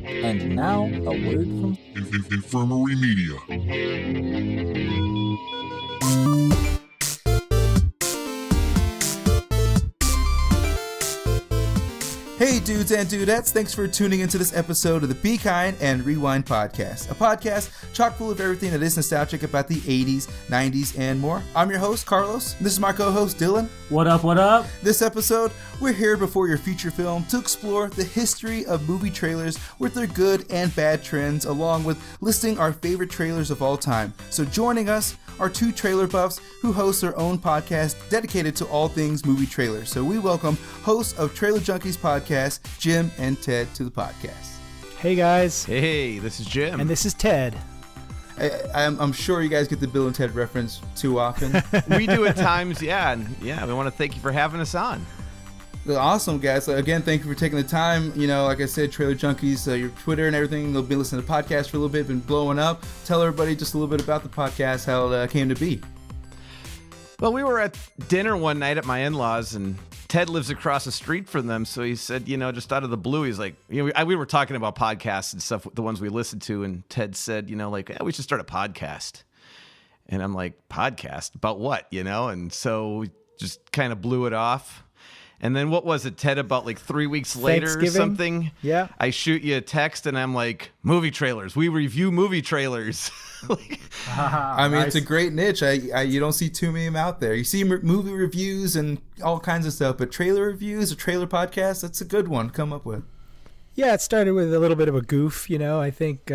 And now, a word from Infirmary Media. Hey dudes and dudettes, thanks for tuning into this episode of the Be Kind and Rewind podcast, a podcast chock full of everything that is nostalgic about the 80s, 90s, and more. I'm your host, Carlos. This is my co-host, Dylan. What up, what up? This episode, we're here before your feature film to explore the history of movie trailers with their good and bad trends, along with listing our favorite trailers of all time. So joining us are two trailer buffs who host their own podcast dedicated to all things movie trailers. So we welcome hosts of Trailer Junkies Podcast, Jim and Ted, to the podcast. Hey guys. Hey, this is Jim. And this is Ted. I'm sure you guys get the Bill and Ted reference too often. We do at times, yeah. And yeah, we want to thank you for having us on. Awesome, guys. Again, thank you for taking the time. You know, like I said, Trailer Junkies, your Twitter and everything, they'll be listening to podcasts for a little bit, been blowing up. Tell everybody just a little bit about the podcast, how it came to be. Well, we were at dinner one night at my in-laws, and Ted lives across the street from them, so he said, you know, just out of the blue, he's like, you know, we were talking about podcasts and stuff, the ones we listened to, and Ted said, you know, like, yeah, we should start a podcast. And I'm like, podcast? About what, you know? And so we just kind of blew it off. And then what was it, Ted, about like 3 weeks later or something? Yeah. I shoot you a text and I'm like, movie trailers. We review movie trailers. I mean, nice. It's a great niche. You don't see too many out there. You see movie reviews and all kinds of stuff, but trailer reviews, a trailer podcast, that's a good one to come up with. Yeah, it started with a little bit of a goof, you know. I think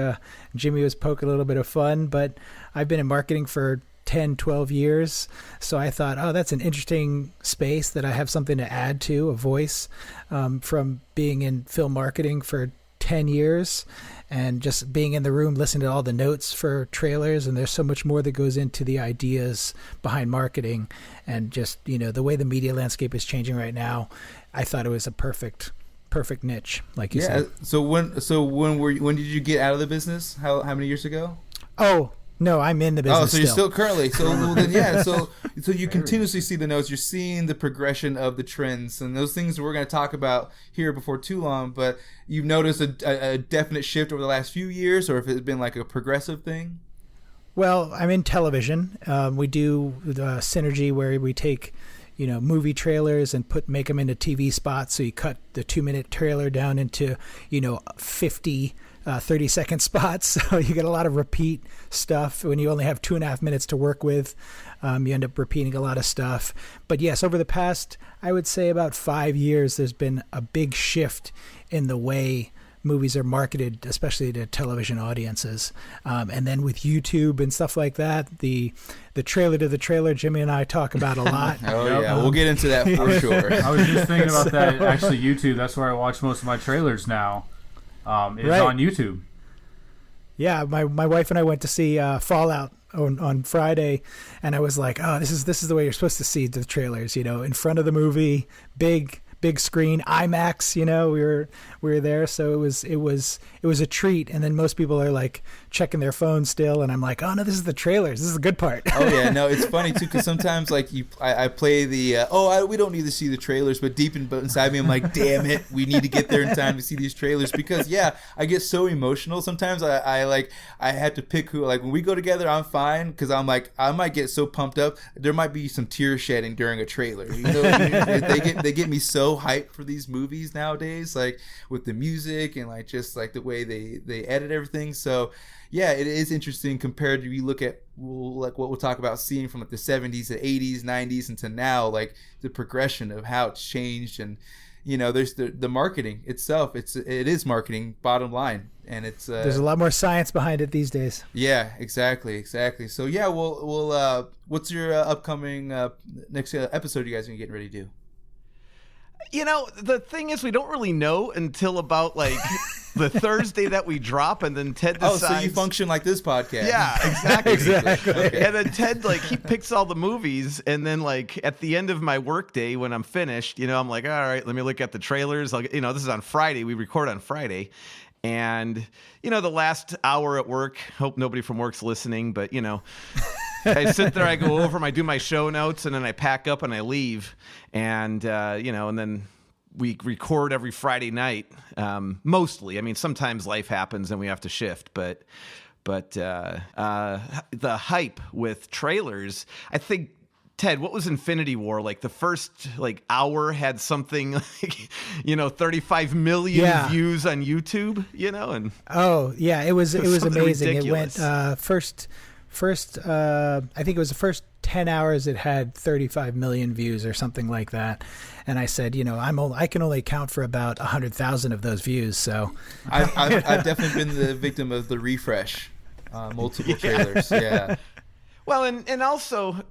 Jimmy was poking a little bit of fun, but I've been in marketing for 10, 12 years. So I thought, oh, that's an interesting space that I have something to add to, a voice, from being in film marketing for 10 years and just being in the room, listening to all the notes for trailers. And there's so much more that goes into the ideas behind marketing and just, you know, the way the media landscape is changing right now. I thought it was a perfect niche, like you said. So when did you get out of the business? How many years ago? Oh, no, I'm in the business. Oh, so you're still currently. So well, then, yeah. So you continuously see the notes. You're seeing the progression of the trends and those things we're going to talk about here before too long. But you've noticed a definite shift over the last few years, or if it's been like a progressive thing. Well, I'm in television. We do the synergy where we take, you know, movie trailers and make them into TV spots. So you cut the 2-minute trailer down into, you know, 50 30-second spots. So you get a lot of repeat stuff. When you only have 2.5 minutes to work with, you end up repeating a lot of stuff. But yes, over the past, I would say about 5 years, there's been a big shift in the way movies are marketed, especially to television audiences. And then with YouTube and stuff like that, the trailer to the trailer, Jimmy and I talk about a lot. Oh, yeah. We'll get into that for sure. I was just thinking about that. Actually, YouTube, that's where I watch most of my trailers now. It's right on YouTube. Yeah, my wife and I went to see Fallout on Friday, and I was like, oh, this is the way you're supposed to see the trailers, you know, in front of the movie, big screen, IMAX, you know, we were there, so it was a treat. And then most people are like checking their phones still, and I'm like, oh no, this is the trailers, this is the good part. Oh yeah, no, it's funny too, because sometimes like I play the we don't need to see the trailers, but deep inside me I'm like, damn it, we need to get there in time to see these trailers, because yeah, I get so emotional sometimes. I have to pick who, like when we go together I'm fine, because I'm like, I might get so pumped up there might be some tear shedding during a trailer, you know. they get me so hyped for these movies nowadays, like with the music and like just like the way they edit everything. So yeah, it is interesting compared to, you look at like what we'll talk about seeing from like the 70s to 80s 90s into now, like the progression of how it's changed. And you know, there's the marketing itself, it is marketing, bottom line, and it's there's a lot more science behind it these days. Yeah, exactly. So yeah, we'll what's your upcoming next episode you guys are getting ready to do? You know, the thing is, we don't really know until about like the Thursday that we drop, and then Ted decides. Oh, so you function like this podcast? Yeah, exactly. Exactly. Okay. And then Ted, like, he picks all the movies, and then like at the end of my workday when I'm finished, you know, I'm like, all right, let me look at the trailers. You know, this is on Friday. We record on Friday. And, you know, the last hour at work, hope nobody from work's listening, but, you know, I sit there, I go over them, I do my show notes, and then I pack up and I leave. And, you know, and then we record every Friday night, mostly. I mean, sometimes life happens and we have to shift, but the hype with trailers, I think, Ted, what was Infinity War? Like the first hour had something like, 35 million views on YouTube, and oh yeah, it was amazing. Ridiculous. It went first I think it was the first 10 hours it had 35 million views or something like that. And I said, I can only account for about 100,000 of those views. So I've definitely been the victim of the refresh, multiple trailers. Yeah. Well, and also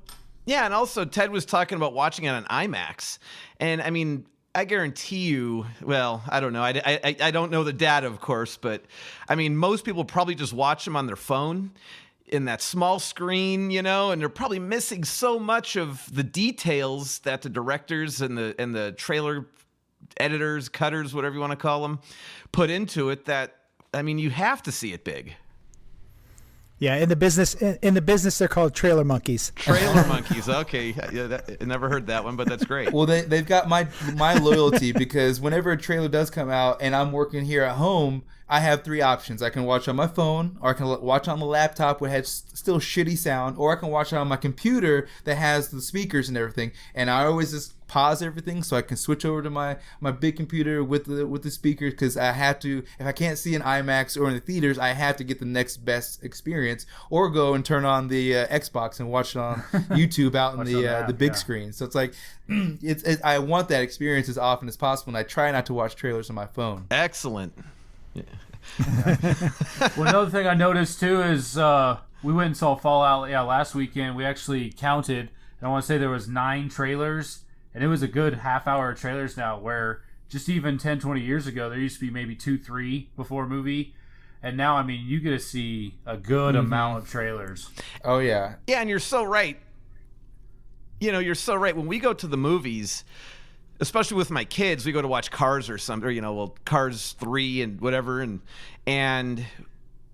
Ted was talking about watching it on IMAX. And I mean, I guarantee you, well, I don't know. I don't know the data, of course, but I mean, most people probably just watch them on their phone in that small screen, and they're probably missing so much of the details that the directors and the trailer editors, cutters, whatever you want to call them, put into it that, I mean, you have to see it big. Yeah, in the business, they're called trailer monkeys. Trailer monkeys. Okay, I never heard that one, but that's great. Well, they've got my loyalty because whenever a trailer does come out and I'm working here at home, I have three options. I can watch on my phone, or I can watch on the laptop which has still shitty sound, or I can watch it on my computer that has the speakers and everything. And I always just pause everything so I can switch over to my big computer with the speakers, because I have to, if I can't see in IMAX or in the theaters, I have to get the next best experience, or go and turn on the Xbox and watch it on YouTube out in the big screen. So it's like I want that experience as often as possible, and I try not to watch trailers on my phone. Excellent. Yeah. Well, another thing I noticed too is we went and saw Fallout last weekend. We actually counted, and I want to say there was 9 trailers, and it was a good half hour of trailers now, where just even 10, 20 years ago, there used to be maybe 2, 3 before a movie. And now, I mean, you get to see a good amount of trailers. Oh, yeah. Yeah, and you're so right. You're so right. When we go to the movies, especially with my kids, we go to watch Cars or something, or, Cars 3 and whatever, and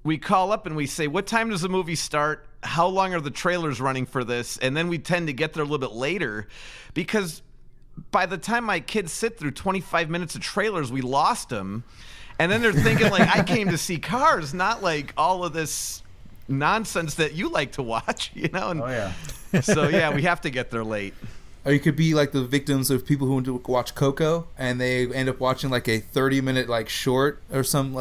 we call up and we say, what time does the movie start? How long are the trailers running for this? And then we tend to get there a little bit later, because by the time my kids sit through 25 minutes of trailers, we lost them. And then they're thinking, I came to see Cars, not all of this nonsense that you like to watch, And, oh, yeah. So, yeah, we have to get there late. Or you could be like the victims of people who want to watch Coco, and they end up watching a 30-minute short or some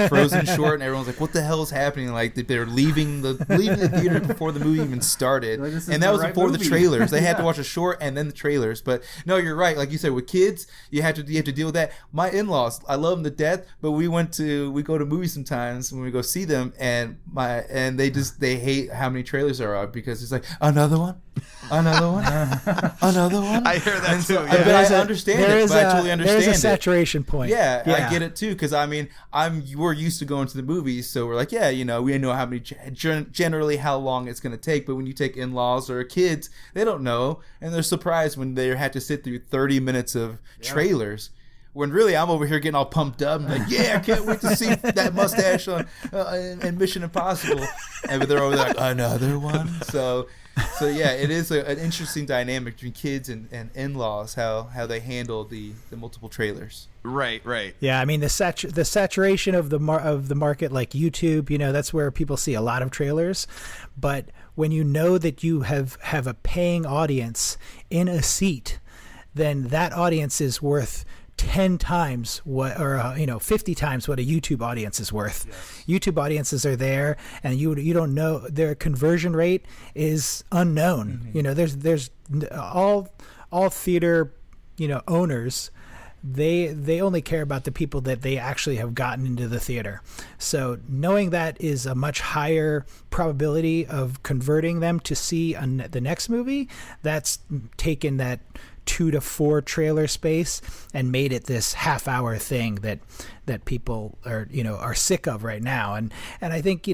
Frozen short, and everyone's like, "What the hell is happening?" Like they're leaving the theater before the movie even started, and that was before the trailers. They had to watch a short and then the trailers. But no, you're right. Like you said, with kids, you have to deal with that. My in-laws, I love them to death, but we go to movies sometimes when we go see them, and they hate how many trailers there are, because it's like another one. Another one? Another one? I hear that too. But I understand it. But I totally understand it. There's a saturation point. Yeah, I get it too. Because I mean, we're used to going to the movies, so we're like, we know how many generally how long it's going to take. But when you take in-laws or kids, they don't know, and they're surprised when they have to sit through 30 minutes of trailers. When really I'm over here getting all pumped up, and I can't wait to see that mustache on in Mission Impossible, but they're over there like, another one. So yeah, it is an interesting dynamic between kids and in-laws, how they handle the multiple trailers. Right. Yeah, I mean the saturation of the market, like YouTube, that's where people see a lot of trailers. But when you know that you have a paying audience in a seat, then that audience is worth 10 times what, or 50 times what a YouTube audience is worth. Yes. YouTube audiences are there, and you don't know, their conversion rate is unknown. Mm-hmm. There's all theater owners, they only care about the people that they actually have gotten into the theater. So knowing that is a much higher probability of converting them to see the next movie, that's taken that 2 to 4 trailer space and made it this half-hour thing that people are sick of right now. And I think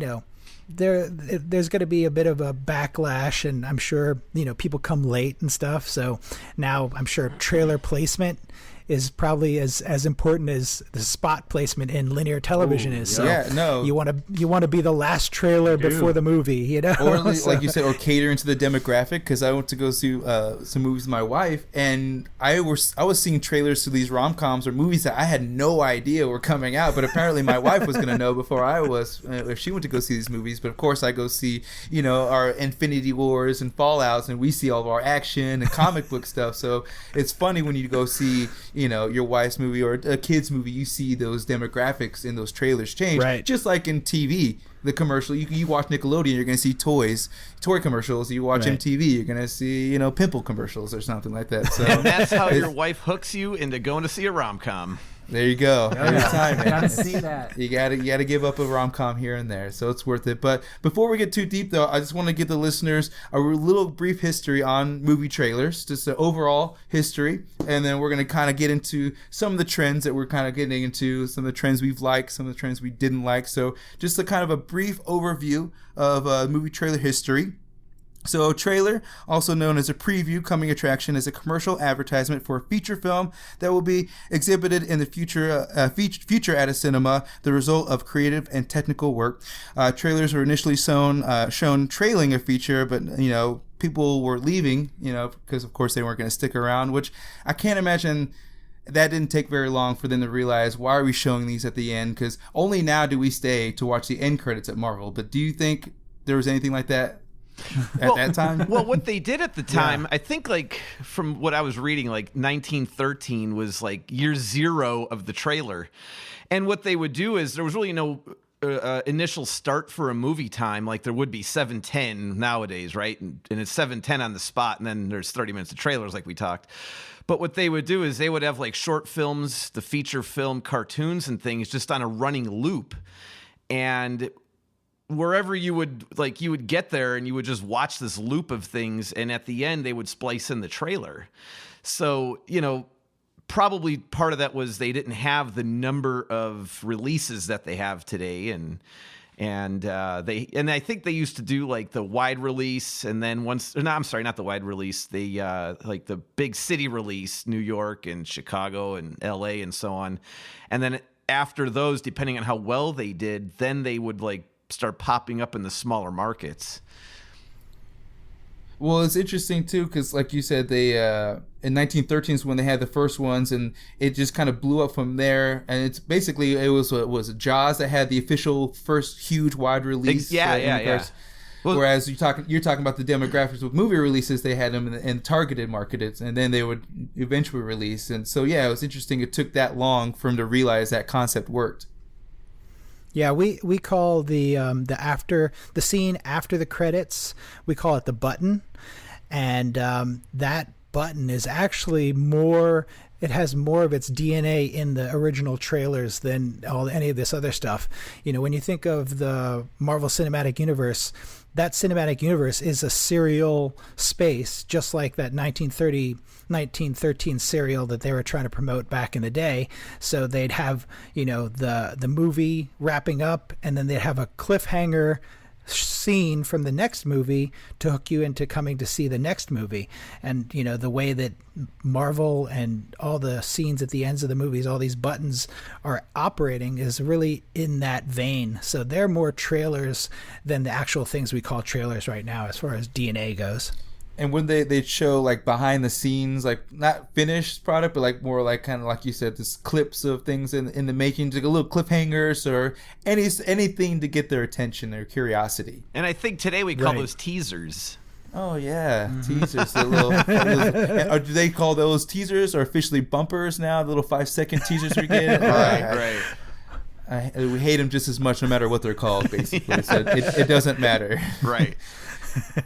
there's going to be a bit of a backlash, and I'm sure people come late and stuff. So now I'm sure trailer placement is probably as important as the spot placement in linear television is. So you want to be the last trailer before the movie, you know, or like you said, or catering to the demographic. Because I went to go see some movies with my wife, and I was seeing trailers to these rom-coms or movies that I had no idea were coming out, but apparently my wife was going to know before I was if she went to go see these movies. But of course, I go see our Infinity Wars and Fallouts, and we see all of our action and comic book stuff. So it's funny when you go see your wife's movie or a kid's movie, you see those demographics in those trailers change, right? Just like in TV, the commercial, you watch Nickelodeon, you're going to see toy commercials. You watch MTV, you're going to see pimple commercials or something like that. So and that's how your wife hooks you into going to see a rom-com. There you go. Every time, man. Gotta see that. You gotta give up a rom-com here and there, so it's worth it. But before we get too deep, though, I just want to give the listeners a little brief history on movie trailers, just an overall history, and then we're gonna kind of get into some of the trends that we're kind of getting into, some of the trends we've liked, some of the trends we didn't like. So just a kind of a brief overview of movie trailer history. So a trailer, also known as a preview coming attraction, is a commercial advertisement for a feature film that will be exhibited in the future at a cinema, the result of creative and technical work. Trailers were initially shown trailing a feature, but people were leaving, because of course they weren't going to stick around, which I can't imagine. That didn't take very long for them to realize, why are we showing these at the end? Because only now do we stay to watch the end credits at Marvel. But do you think there was anything like that at that time? Well, what they did at the time, I think, like, from what I was reading, like 1913 was like year zero of the trailer. And what they would do is there was really no initial start for a movie time like there would be 7:10 nowadays, right? And it's 7:10 on the spot, and then there's 30 minutes of trailers like we talked. But what they would do is they would have like short films, the feature film, cartoons and things just on a running loop. And wherever you would get there and you would just watch this loop of things, and at the end they would splice in the trailer. So, probably part of that was they didn't have the number of releases that they have today, and I think they used to do like the wide release, and then not the wide release, like the big city release, New York and Chicago and LA and so on. And then after those, depending on how well they did, then they would like start popping up in the smaller markets. Well, it's interesting too, because like you said, they in 1913 is when they had the first ones, and it just kind of blew up from there. And it's basically, it was Jaws that had the official first huge wide release. Yeah. Well, whereas you're talking about the demographics with movie releases, they had them in targeted markets, and then they would eventually release. And so it was interesting. It took that long for them to realize that concept worked. Yeah, we call the scene after the credits, we call it the button, and that button is actually it has more of its DNA in the original trailers than any of this other stuff. When you think of the Marvel Cinematic Universe, that cinematic universe is a serial space, just like that 1913 serial that they were trying to promote back in the day. So they'd have, the movie wrapping up, and then they'd have a cliffhanger scene from the next movie to hook you into coming to see the next movie. And the way that Marvel and all the scenes at the ends of the movies, all these buttons are operating, is really in that vein. So they're more trailers than the actual things we call trailers right now as far as DNA goes. And when they'd show like behind the scenes, like not finished product, but like more like kind of like you said, this clips of things in the making, like a little cliffhangers or anything to get their attention, their curiosity. And I think today we call those teasers. Oh yeah, teasers. Do they call those teasers or officially bumpers now? The little 5-second teasers we get. Right. We hate them just as much, no matter what they're called. Basically, so it doesn't matter. Right.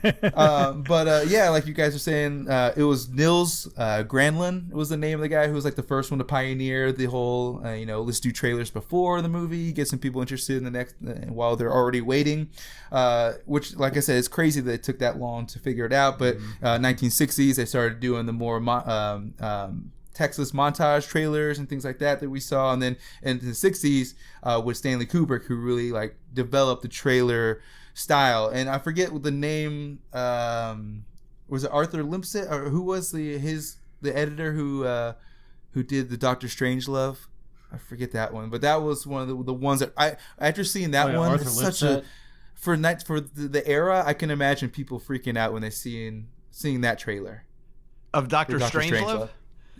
But like you guys are saying, it was Nils Granlund was the name of the guy who was like the first one to pioneer the whole let's do trailers before the movie, get some people interested in the next while they're already waiting, which, like I said, it's crazy that it took that long to figure it out. But 1960s they started doing the more Texas montage trailers and things like that we saw, and then in the 60s with Stanley Kubrick, who really like developed the trailer style. And I forget what the name was. It Arthur Limpsett, or who was the editor who who did the Doctor Strangelove. I forget that one, but that was one of the ones that after seeing that one, Arthur it's such a for the era. I can imagine people freaking out when they seeing that trailer Of Doctor Strangelove?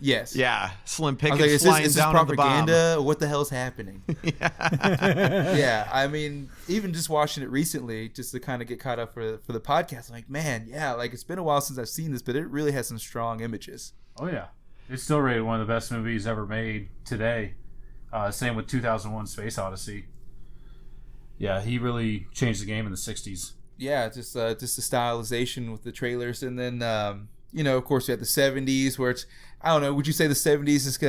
Yes. Yeah, Slim I was Pickens like, flying is this down on the bomb. propaganda? Or what the hell's happening? Yeah, I mean, even just watching it recently, just to kind of get caught up for the podcast, I'm like, man, yeah, like it's been a while since I've seen this, but it really has some strong images. Oh yeah, it's still rated one of the best movies ever made today. Same with 2001: Space Odyssey. Yeah, he really changed the game in the '60s. Yeah, just the stylization with the trailers, and then of course we had the '70s, where it's, I don't know, would you say the '70s is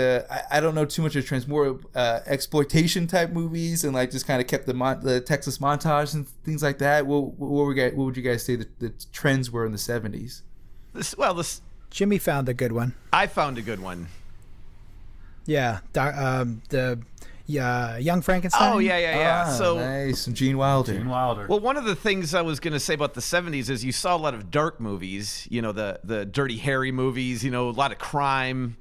I don't know too much of trends, more exploitation type movies, and like just kind of kept the Texas montage and things like that. What would you guys say the trends were in the '70s? Jimmy found a good one. I found a good one. Yeah, the Young Frankenstein. Oh yeah. So nice, Gene Wilder. Well, one of the things I was going to say about the '70s is you saw a lot of dark movies. The Dirty Harry movies. A lot of crime,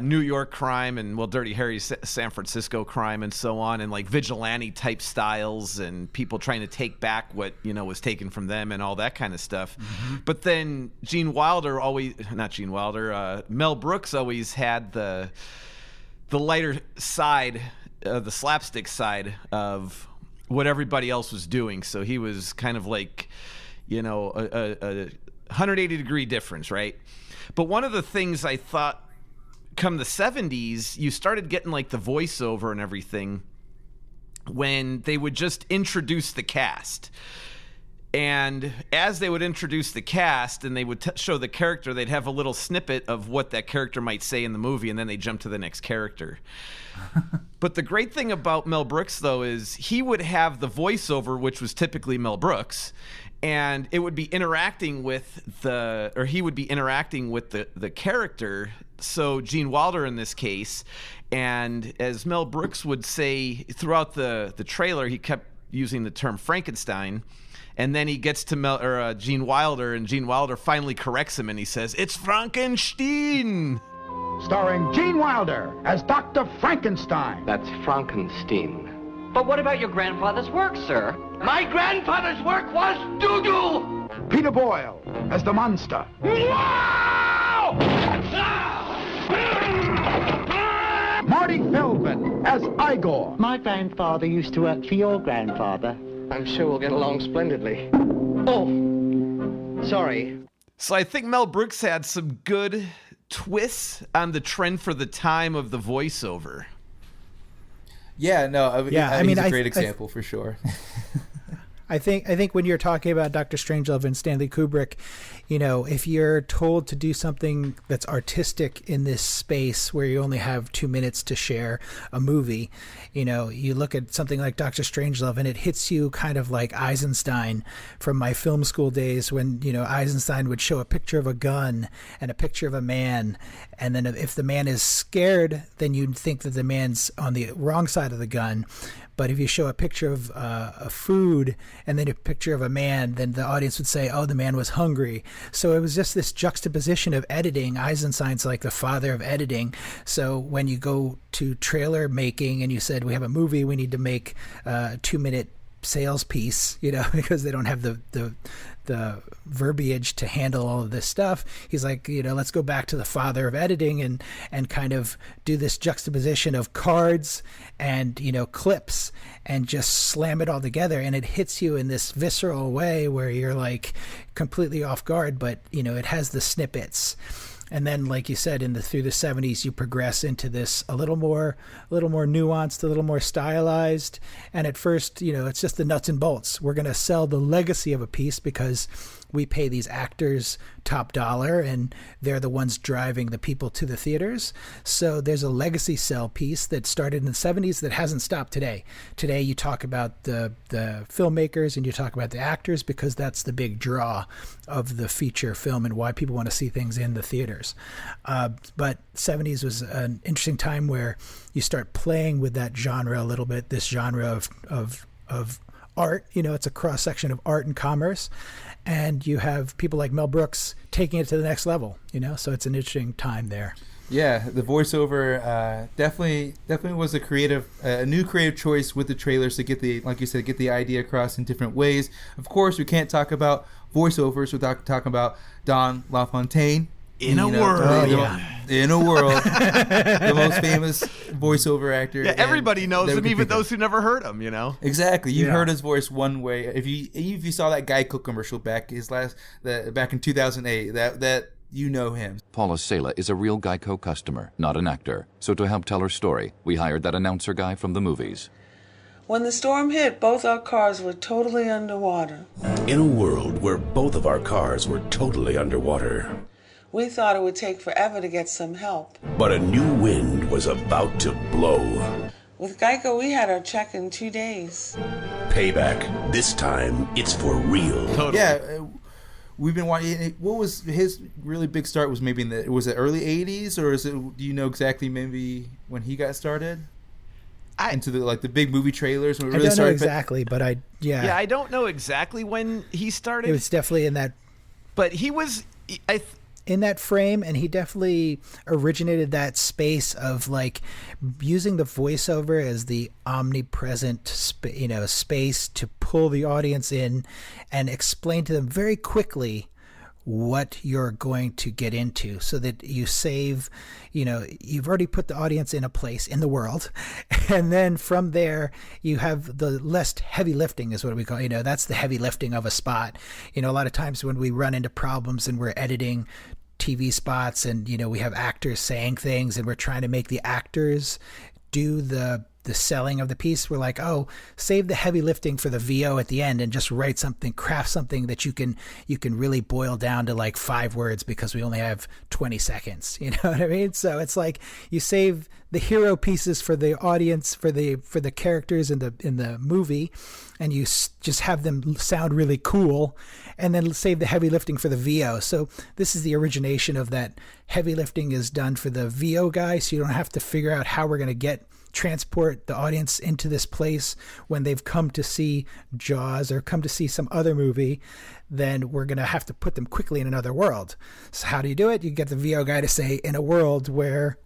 New York crime, and Dirty Harry's San Francisco crime, and so on, and like vigilante type styles, and people trying to take back what was taken from them, and all that kind of stuff. Mm-hmm. But then Mel Brooks always had the lighter side, the slapstick side of what everybody else was doing. So he was kind of like, a 180-degree difference, right? But one of the things I thought, come the 70s, you started getting like the voiceover and everything when they would just introduce the cast. And as they would introduce the cast and they would show the character, they'd have a little snippet of what that character might say in the movie, and then they jump to the next character. But the great thing about Mel Brooks, though, is he would have the voiceover, which was typically Mel Brooks, and it would be interacting with he would be interacting with the character, so Gene Wilder in this case. And as Mel Brooks would say throughout the trailer, he kept using the term Frankenstein. And then he gets to Gene Wilder, and Gene Wilder finally corrects him, and he says, "It's Frankenstein!" Starring Gene Wilder as Dr. Frankenstein. That's Frankenstein. But what about your grandfather's work, sir? My grandfather's work was doo-doo! Peter Boyle as the monster. Marty Feldman as Igor. My grandfather used to work for your grandfather. I'm sure we'll get along splendidly. Oh, sorry. So I think Mel Brooks had some good twists on the trend for the time of the voiceover. Yeah, no, I mean, he's a great example for sure. I think when you're talking about Dr. Strangelove and Stanley Kubrick, if you're told to do something that's artistic in this space where you only have 2 minutes to share a movie, you look at something like Dr. Strangelove and it hits you kind of like Eisenstein from my film school days when, Eisenstein would show a picture of a gun and a picture of a man. And then if the man is scared, then you'd think that the man's on the wrong side of the gun. But if you show a picture of a food and then a picture of a man, then the audience would say, oh, the man was hungry. So it was just this juxtaposition of editing. Eisenstein's like the father of editing. So when you go to trailer making and you said, we have a movie, we need to make a 2-minute sales piece, because they don't have the verbiage to handle all of this stuff. He's like, let's go back to the father of editing and kind of do this juxtaposition of cards and, clips and just slam it all together. And it hits you in this visceral way where you're like completely off guard, but, it has the snippets. And then, like you said, through the 70s, you progress into this a little more nuanced, a little more stylized. And at first, it's just the nuts and bolts. We're going to sell the legacy of a piece because we pay these actors top dollar and they're the ones driving the people to the theaters. So there's a legacy sell piece that started in the 70s that hasn't stopped today. Today, you talk about the filmmakers and you talk about the actors because that's the big draw of the feature film and why people want to see things in the theaters. But 70s was an interesting time where you start playing with that genre a little bit, this genre of art. It's a cross section of art and commerce. And you have people like Mel Brooks taking it to the next level, so it's an interesting time there. Yeah, the voiceover definitely was a new creative choice with the trailers to get like you said, get the idea across in different ways. Of course, we can't talk about voiceovers without talking about Don LaFontaine. In a world, the most famous voiceover actor. Yeah, everybody knows him, even those who never heard him. Exactly. You've heard his voice one way. If you saw that Geico commercial back in 2008, that you know him. Paula Sela is a real Geico customer, not an actor. So to help tell her story, we hired that announcer guy from the movies. When the storm hit, both our cars were totally underwater. In a world where both of our cars were totally underwater, we thought it would take forever to get some help. But a new wind was about to blow. With Geico, we had our check in 2 days. Payback. This time, it's for real. Totally. Yeah. We've been watching. What was his really big start? Was maybe was it early '80s, or do you know exactly maybe when he got started? Into the big movie trailers. When it really I don't know exactly, but I don't know exactly when he started. It was definitely in that. But he was in that frame, and he definitely originated that space of like using the voiceover as the omnipresent space to pull the audience in and explain to them very quickly what you're going to get into, so that you save, you've already put the audience in a place in the world, and then from there you have the less heavy lifting is what we call, that's the heavy lifting of a spot. A lot of times when we run into problems and we're editing TV spots and we have actors saying things and we're trying to make the actors do the selling of the piece, we're like, oh, save the heavy lifting for the VO at the end and just write something, craft something that you can really boil down to like 5 words because we only have 20 seconds. You know what I mean? So it's like you save the hero pieces for the audience, for the characters in the movie, and you just have them sound really cool, and then save the heavy lifting for the VO. So this is the origination of that. Heavy lifting is done for the VO guy, so you don't have to figure out how we're going to transport the audience into this place when they've come to see Jaws or come to see some other movie. Then we're going to have to put them quickly in another world. So how do you do it? You get the VO guy to say, in a world where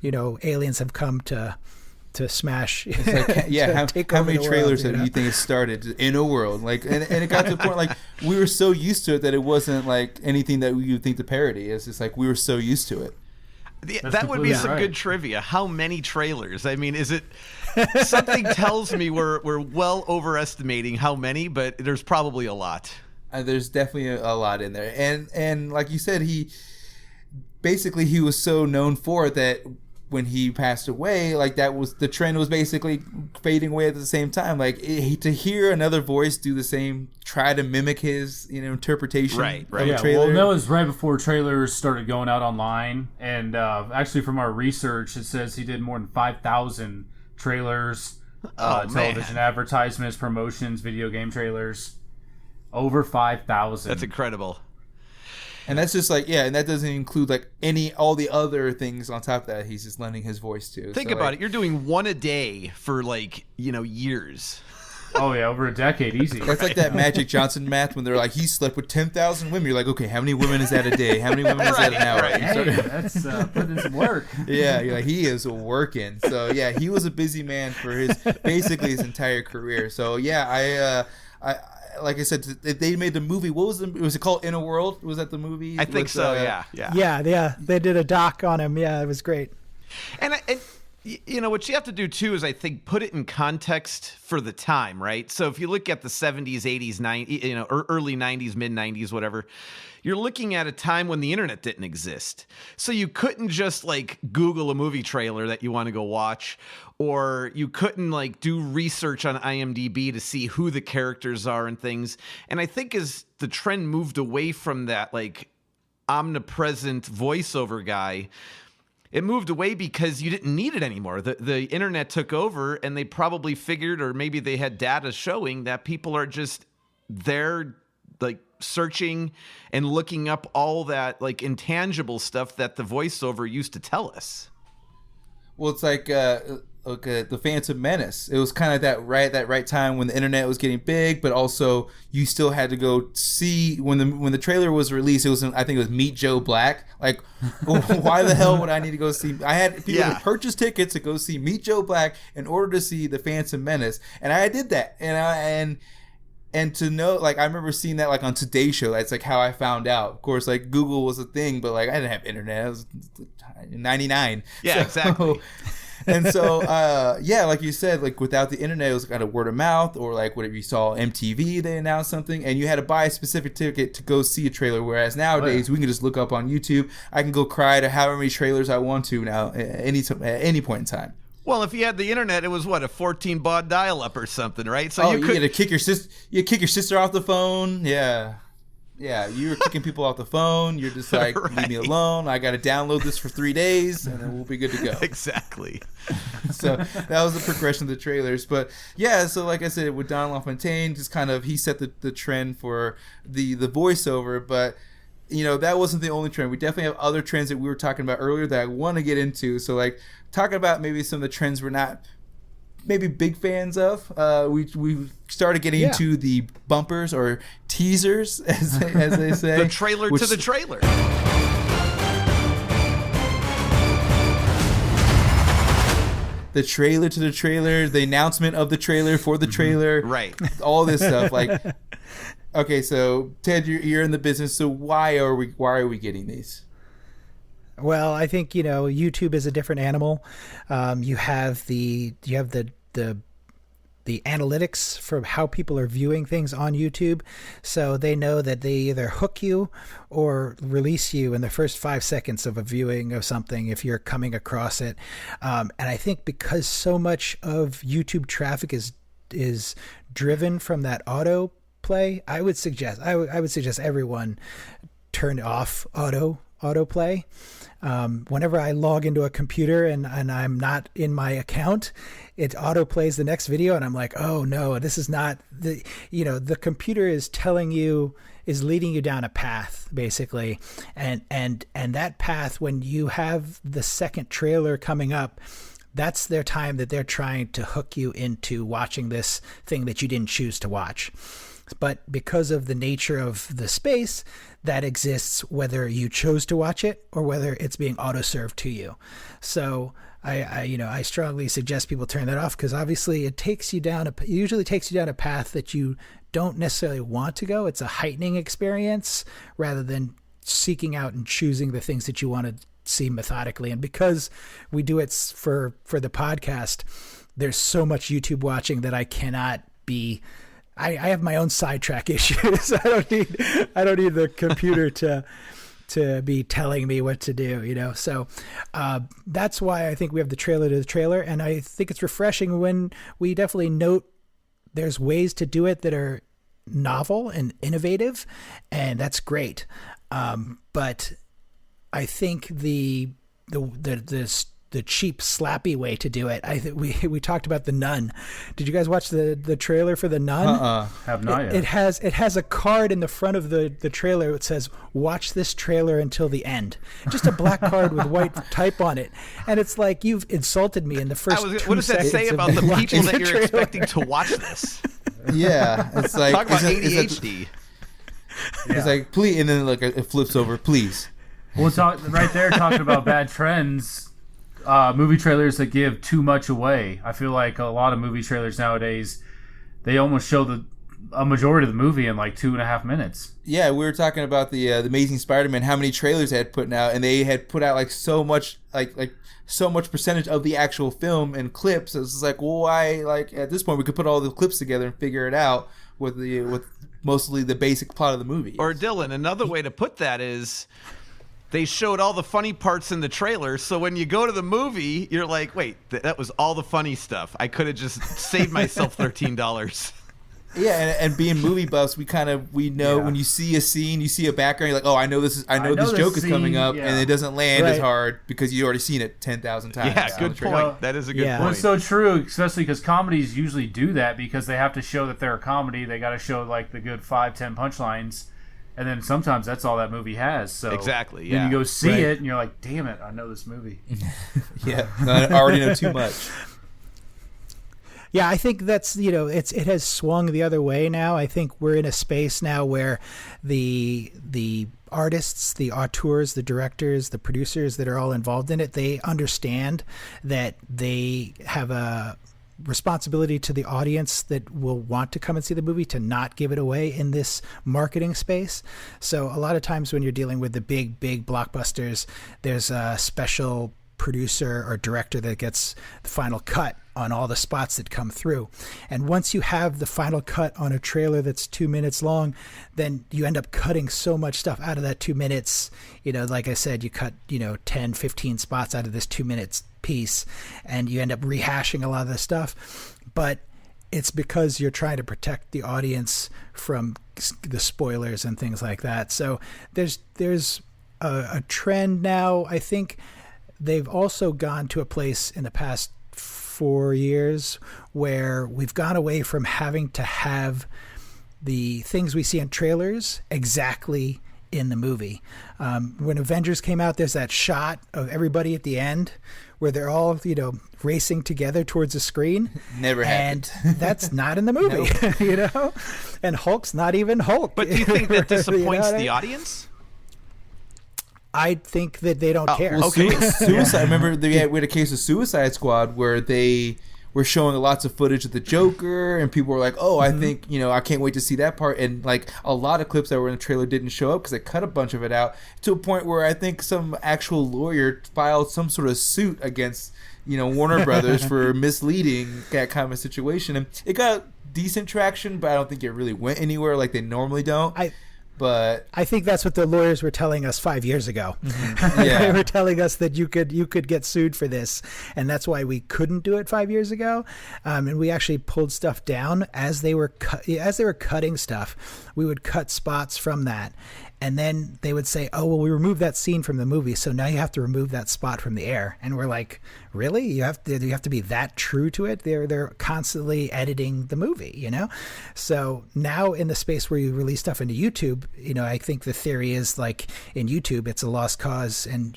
aliens have come to smash. It's like, how many trailers do you think it started in a world? Like, and it got to the point like we were so used to it that it wasn't like anything that you would think the parody is. It's like we were so used to it. That would be some good trivia. How many trailers? I mean, is it something tells me we're well overestimating how many, but there's probably a lot. There's definitely a lot in there, and like you said, he was so known for it that when he passed away, like that was the trend was basically fading away at the same time. Like to hear another voice do the same, try to mimic his interpretation of a trailer. Well, that was right before trailers started going out online, and actually from our research, it says he did more than 5,000 trailers, television advertisements, promotions, video game trailers. Over 5,000. That's incredible. And that's just like, and that doesn't include like all the other things on top of that he's just lending his voice to. Think about it. You're doing one a day for years. Oh, yeah, over a decade, easy. That's like that Magic Johnson math when they're like, he slept with 10,000 women. You're like, okay, how many women is that a day? How many women is that an hour? Hey, that's putting in some work. Yeah, you're like, he is working. So, yeah, he was a busy man for basically his entire career. So, yeah, I like I said, they made the movie. What was it called? In a World? Was that the movie? I think so. Yeah. They did a doc on him. Yeah, it was great. And what you have to do too is I think put it in context for the time, right? So if you look at the 70s, 80s, 90s, early 90s, mid 90s, whatever, you're looking at a time when the internet didn't exist. So you couldn't just like Google a movie trailer that you want to go watch, or you couldn't like do research on IMDb to see who the characters are and things. And I think as the trend moved away from that like omnipresent voiceover guy, it moved away because you didn't need it anymore. The internet took over, and they probably figured, or maybe they had data showing that people are just there like searching and looking up all that like intangible stuff that the voiceover used to tell us. Well, it's like the Phantom Menace. It was kind of that right time when the internet was getting big, but also you still had to go see when the trailer was released. It was I think it was Meet Joe Black. Like, why the hell would I need to go see? I had people to purchase tickets to go see Meet Joe Black in order to see the Phantom Menace, and I did that. And to know, like, I remember seeing that, like, on Today's Show. That's, like, how I found out. Of course, like, Google was a thing, but, like, I didn't have internet. It was 99. Yeah, exactly. And so, like you said, like, without the internet, it was kind of word of mouth, or, like, whatever you saw MTV, they announced something, and you had to buy a specific ticket to go see a trailer, whereas nowadays, we can just look up on YouTube. I can go cry to however many trailers I want to now at any point in time. Well, if you had the internet, it was a 14 baud dial-up or something, right? So you had to kick your sister off the phone. Yeah, you were kicking people off the phone. You're just like, leave me alone. I got to download this for 3 days, and then we'll be good to go. Exactly. So that was the progression of the trailers. But yeah, so like I said, with Don LaFontaine, just kind of he set the trend for the voiceover, but. You know, that wasn't the only trend. We definitely have other trends that we were talking about earlier that I want to get into. So, like, talking about maybe some of the trends we're not maybe big fans of. We started getting into the bumpers or teasers, as they say. The trailer to the trailer. The trailer to the trailer, the announcement of the trailer for the trailer. Right. All this stuff. Like, okay, so Ted, you're in the business. So why are we getting these? Well, I think, YouTube is a different animal. You have the analytics for how people are viewing things on YouTube. So they know that they either hook you or release you in the first 5 seconds of a viewing of something if you're coming across it. And I think because so much of YouTube traffic is driven from that autoplay, I would suggest everyone turn off autoplay. Whenever I log into a computer and I'm not in my account, it auto plays the next video, and I'm like, oh no, this is not the computer is leading you down a path, basically, and that path, when you have the second trailer coming up, that's their time that they're trying to hook you into watching this thing that you didn't choose to watch. But because of the nature of the space, that exists whether you chose to watch it or whether it's being auto-served to you. So I strongly suggest people turn that off, because obviously it usually takes you down a path that you don't necessarily want to go. It's a heightening experience rather than seeking out and choosing the things that you want to see methodically. And because we do it for the podcast, there's so much YouTube watching that I cannot be. I have my own sidetrack issues. I don't need the computer to be telling me what to do, So that's why I think we have the trailer to the trailer, and I think it's refreshing when we definitely note there's ways to do it that are novel and innovative, and that's great. But I think the cheap, slappy way to do it. I think we talked about The Nun. Did you guys watch the trailer for The Nun? Have not yet. It has a card in the front of the trailer that says, "Watch this trailer until the end." Just a black card with white type on it, and it's like, you've insulted me in the first 2 seconds. What does that say about the people that you're expecting to watch this? Yeah, it's like, talk about ADHD. It's like, please, and then like it flips over, please. Well, right there talking about bad trends. Movie trailers that give too much away. I feel like a lot of movie trailers nowadays, they almost show a majority of the movie in like 2.5 minutes. Yeah, we were talking about the Amazing Spider-Man, how many trailers they had put out, and they had put out like so much so much percentage of the actual film and clips. It's just like, well, why? Like, at this point, we could put all the clips together and figure it out with mostly the basic plot of the movie. Or Dylan, another way to put that is, they showed all the funny parts in the trailer, so when you go to the movie, you're like, wait, that was all the funny stuff. I could have just saved myself $13. Yeah, and being movie buffs, we know when you see a scene, you see a background, you're like, oh, I know this joke is coming up, and it doesn't land as hard because you already seen it 10,000 times. Yeah, good point. That is a good point. Well, it's so true, especially because comedies usually do that because they have to show that they're a comedy. They got to show like the good 5-10 punchlines. And then sometimes that's all that movie has. So exactly, yeah. Then you go see it, and you're like, damn it, I know this movie. Yeah, I already know too much. Yeah, I think that's, it has swung the other way now. I think we're in a space now where the artists, the auteurs, the directors, the producers that are all involved in it, they understand that they have a responsibility to the audience that will want to come and see the movie to not give it away in this marketing space. So a lot of times when you're dealing with the big blockbusters, there's a special producer or director that gets the final cut on all the spots that come through. And once you have the final cut on a trailer that's 2 minutes long, then you end up cutting so much stuff out of that 2 minutes. Like I said, you cut, 10, 15 spots out of this 2 minutes piece, and you end up rehashing a lot of the stuff. But it's because you're trying to protect the audience from the spoilers and things like that. So there's a trend now. I think they've also gone to a place in the past 4 years where we've gone away from having to have the things we see in trailers exactly in the movie. When Avengers came out, there's that shot of everybody at the end where they're all, racing together towards the screen. Never happened. And that's not in the movie, And Hulk's not even Hulk. But do you think that disappoints the audience? I think that they don't care. Well, Suicide. I remember we had a case of Suicide Squad where they were showing lots of footage of the Joker, and people were like, "Oh, I think I can't wait to see that part." And like a lot of clips that were in the trailer didn't show up because they cut a bunch of it out to a point where I think some actual lawyer filed some sort of suit against Warner Brothers for misleading that kind of situation, and it got decent traction, but I don't think it really went anywhere like they normally don't. But I think that's what the lawyers were telling us 5 years ago. Mm-hmm. Yeah. They were telling us that you could get sued for this, and that's why we couldn't do it 5 years ago. And we actually pulled stuff down as they were cutting stuff. We would cut spots from that, and then they would say, "Oh, well, we removed that scene from the movie, so now you have to remove that spot from the air." And we're like, "Really? You have to be that true to it?" They're constantly editing the movie, So now in the space where you release stuff into YouTube, I think the theory is like in YouTube, it's a lost cause, and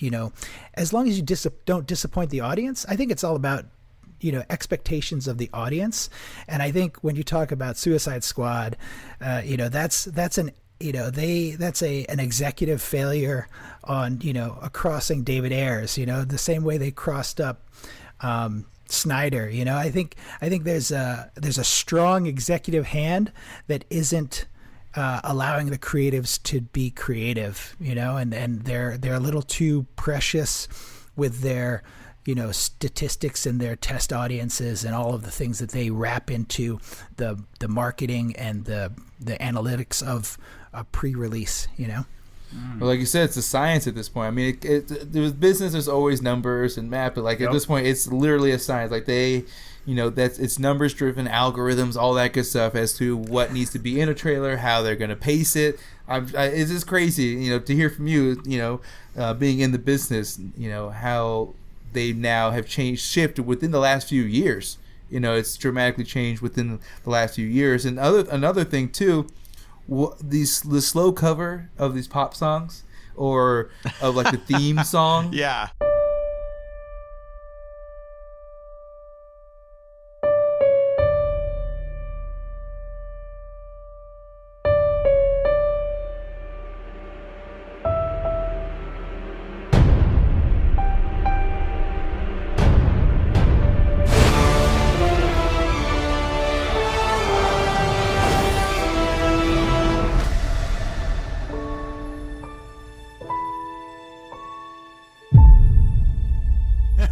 as long as you don't disappoint the audience, I think it's all about expectations of the audience. And I think when you talk about Suicide Squad, that's an executive failure on crossing David Ayers, the same way they crossed up Snyder. I think there's a strong executive hand that isn't allowing the creatives to be creative, and they're a little too precious with their statistics and their test audiences and all of the things that they wrap into the marketing and the analytics of a pre-release, Well, like you said, it's a science at this point. I mean, there's business, there's always numbers and math, but at this point, it's literally a science. Like it's numbers driven, algorithms, all that good stuff as to what needs to be in a trailer, how they're going to pace it. It's just crazy, to hear from you, being in the business, how they now have shifted within the last few years. It's dramatically changed within the last few years. And another thing too, the slow cover of these pop songs or of like the theme song. Yeah.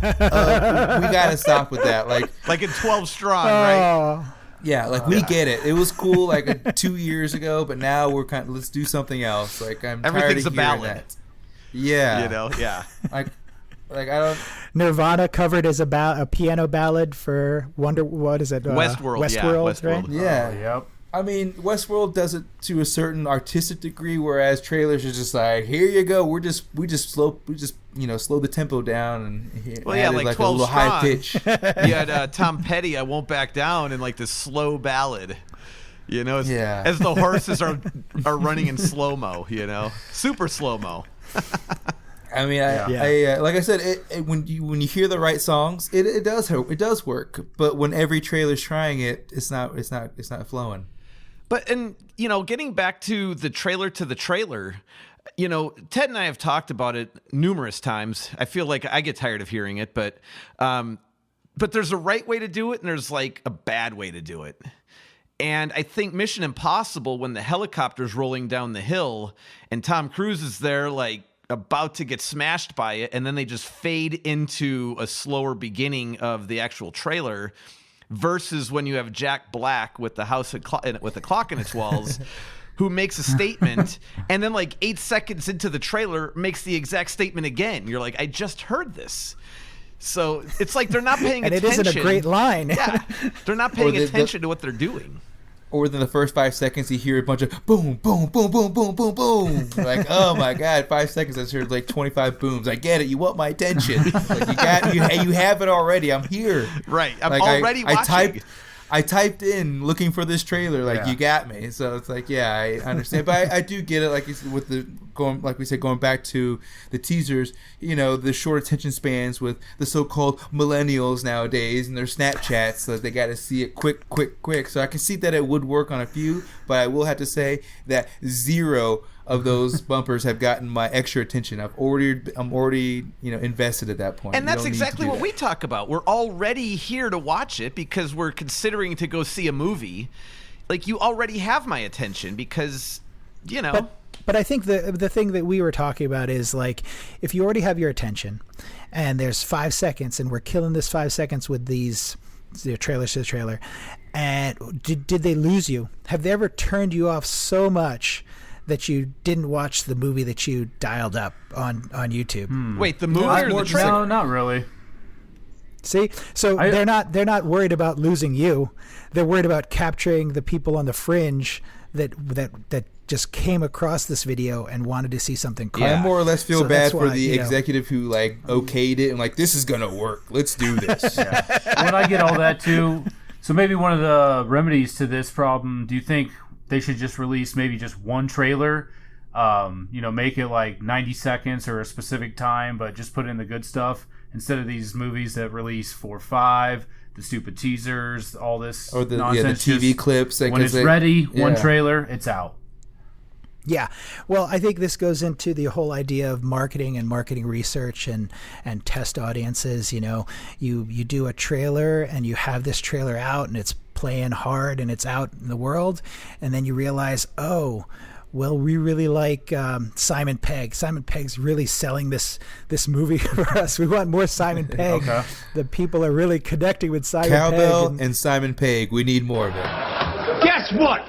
We gotta stop with that. Like in 12 Strong, right? Yeah, we get it. It was cool 2 years ago, but now we're let's do something else. I'm everything's tired of a ballad. that. Yeah, yeah. I don't. Nirvana covered as a piano ballad for what is it? Westworld, Westworld, right? Yeah. Yep. I mean, Westworld does it to a certain artistic degree, whereas trailers are just like, here you go. We just slow the tempo down and like 12 a little Strong. high pitch. You had Tom Petty, "I Won't Back Down," and this slow ballad. As the horses are running in slow mo. Super slow mo. I mean, I like I said, when you hear the right songs, it does work. But when every trailer's trying it, it's not flowing. But getting back to the trailer, Ted and I have talked about it numerous times. I feel like I get tired of hearing it, but there's a right way to do it, and there's like a bad way to do it. And I think Mission Impossible, when the helicopter's rolling down the hill and Tom Cruise is there, like about to get smashed by it, and then they just fade into a slower beginning of the actual trailer, versus when you have Jack Black with the with the clock in its walls, who makes a statement, and then like 8 seconds into the trailer makes the exact statement again. You're like, I just heard this. So it's like they're not paying and attention. And it isn't a great line. Yeah, they're not paying attention to what they're doing. Or within the first 5 seconds, you hear a bunch of boom, boom, boom, boom, boom, boom, boom. Like, oh my God, 5 seconds, I heard like 25 booms. I get it. You want my attention. Like you have it already. I'm here. Right. I'm like already watching. I typed in looking for this trailer. Like, you got me. So it's like, yeah, I understand. But I do get it. Like with going back to the teasers, the short attention spans with the so-called millennials nowadays and their Snapchats, so they got to see it quick. So I can see that it would work on a few, but I will have to say that 0 of those bumpers have gotten my extra attention. I'm already invested at that point. And that's exactly what we talk about. We're already here to watch it because we're considering to go see a movie. Like, you already have my attention because, But I think the thing that we were talking about is, like, if you already have your attention and there's 5 seconds and we're killing this 5 seconds with these trailers to the trailer, and did they lose you? Have they ever turned you off so much that you didn't watch the movie that you dialed up on YouTube? Wait, the movie or the trailer? No, not really. See, so they're not worried about losing you. They're worried about capturing the people on the fringe that just came across this video and wanted to see something cool. I more or less feel bad for the executive who like okayed it and like, this is gonna work. Let's do this. When I get all that too, so maybe one of the remedies to this problem, do you think they should just release maybe just one trailer? Make it like 90 seconds or a specific time, but just put in the good stuff instead of these movies that release 4 or 5. The stupid teasers, all this or the nonsense. The TV clips. When it's ready, one trailer, it's out. Yeah. Well, I think this goes into the whole idea of marketing and marketing research and test audiences. You do a trailer and you have this trailer out and it's playing hard and it's out in the world, and then you realize, oh, well, we really like Simon Pegg. Simon Pegg's really selling this movie for us. We want more Simon Pegg. Okay. The people are really connecting with Simon Cowbell Pegg. and Simon Pegg. We need more of it. Guess what?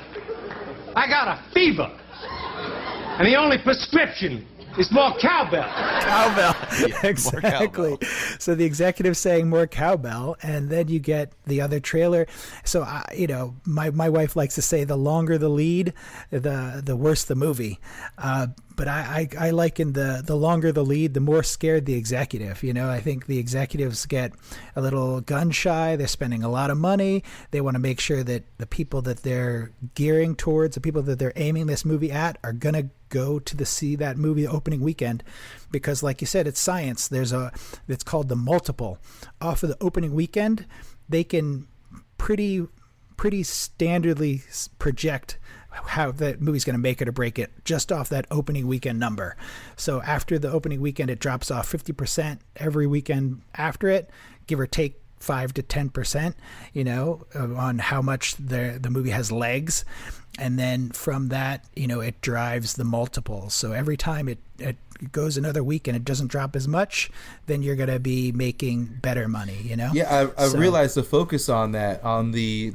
I got a fever. And the only prescription is more cowbell. Cowbell. Exactly. Cowbell. So the executive's saying more cowbell, and then you get the other trailer. So, my wife likes to say the longer the lead, the worse the movie. But I liken the longer the lead, the more scared the executive. I think the executives get a little gun shy. They're spending a lot of money. They want to make sure that the people that they're gearing towards, the people that they're aiming this movie at, are going to go to see that movie opening weekend, because like you said, it's science. It's called the multiple. Off of the opening weekend, they can pretty standardly project how that movie's going to make it or break it just off that opening weekend number. So after the opening weekend, it drops off 50% every weekend after it, give or take 5 to 10%, on how much the movie has legs. And then from that, it drives the multiples. So every time it goes another week and it doesn't drop as much, then you're going to be making better money, Yeah, I realized the focus on that, on the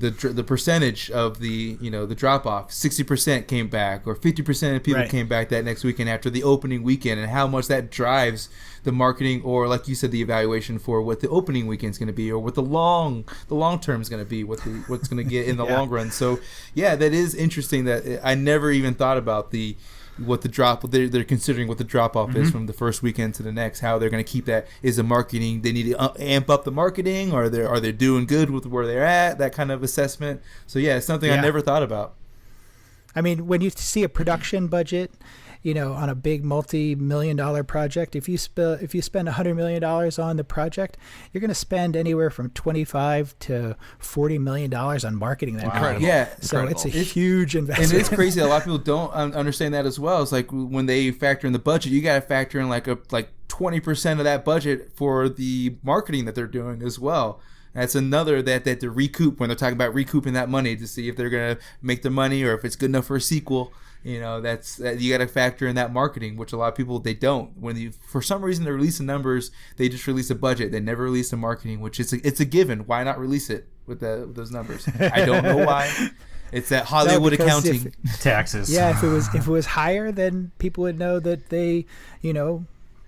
percentage of the drop off. 60% came back, or 50% of people came back that next weekend after the opening weekend, and how much that drives the marketing, or like you said, the evaluation for what the opening weekend's going to be, or what the long term is going to be, what's going to get in the long run. So yeah, that is interesting. That I never even thought about they're considering what the drop off is from the first weekend to the next. How they're going to keep that. Is the marketing, they need to amp up the marketing, or are they doing good with where they're at? That kind of assessment. So yeah, it's something I never thought about. I mean, when you see a production budget, on a big multi-million-dollar project, if you spend $100 million on the project, you're going to spend anywhere from $25 to $40 million on marketing that movie. Yeah, so incredible. it's a huge investment. And it's crazy. A lot of people don't understand that as well. It's like when they factor in the budget, you got to factor in like 20% of that budget for the marketing that they're doing as well. That's another that to recoup when they're talking about recouping that money to see if they're going to make the money or if it's good enough for a sequel. You got to factor in that marketing, which a lot of people, they don't. For some reason they release the numbers, they just release a budget. They never release the marketing, which it's a given. Why not release it with those numbers? I don't know why. It's that Hollywood accounting. Taxes. Yeah, if it was higher, then people would know that they,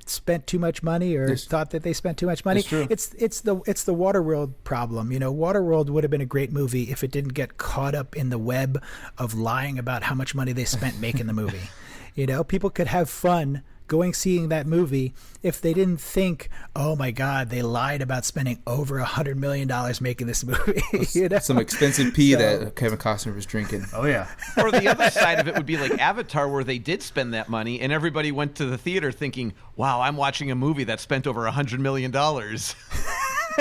spent too much money or thought that they spent too much money. It's the Waterworld problem. Waterworld would have been a great movie if it didn't get caught up in the web of lying about how much money they spent making the movie. People could have fun seeing that movie if they didn't think, oh my God, they lied about spending over $100 million making this movie. Some expensive pee that Kevin Costner was drinking. Oh yeah. Or the other side of it would be like Avatar, where they did spend that money and everybody went to the theater thinking, wow, I'm watching a movie that spent over $100 million.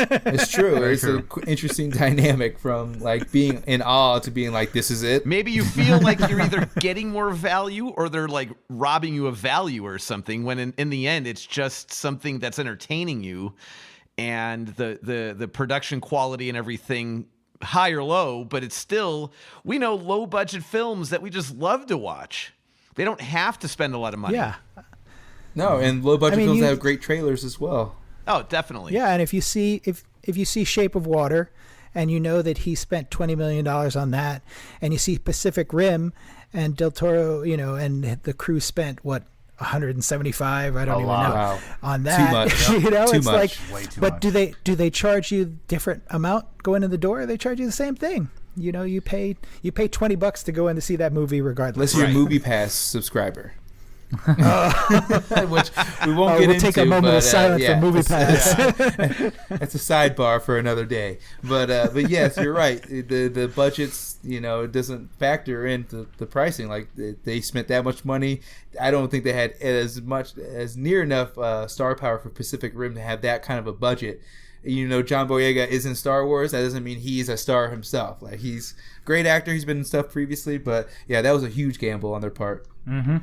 It's true. It's an interesting dynamic from like being in awe to being like, this is it. Maybe you feel like you're either getting more value or they're like robbing you of value or something, when in the end it's just something that's entertaining you, and the production quality and everything, high or low, but it's still, we know low budget films that we just love to watch. They don't have to spend a lot of money. Yeah. No, and low budget films have great trailers as well. Oh, definitely. Yeah, and if you see Shape of Water, and you know that he spent $20 million on that, and you see Pacific Rim, and Del Toro, and the crew spent what, 175? I don't even know on that. Too much. It's too much. like, way too but much. do they charge you different amount going in the door? Or they charge you the same thing. You pay $20 to go in to see that movie regardless. Unless you're a Movie Pass subscriber. Which we won't get we'll into. Take a moment of silence for Movie Pass. That's a sidebar for another day. But yes, you're right. The budgets, it doesn't factor into the pricing. Like they spent that much money. I don't think they had as near enough star power for Pacific Rim to have that kind of a budget. John Boyega is in Star Wars. That doesn't mean he's a star himself. Like, he's a great actor. He's been in stuff previously, but yeah, that was a huge gamble on their part. Mm-hmm.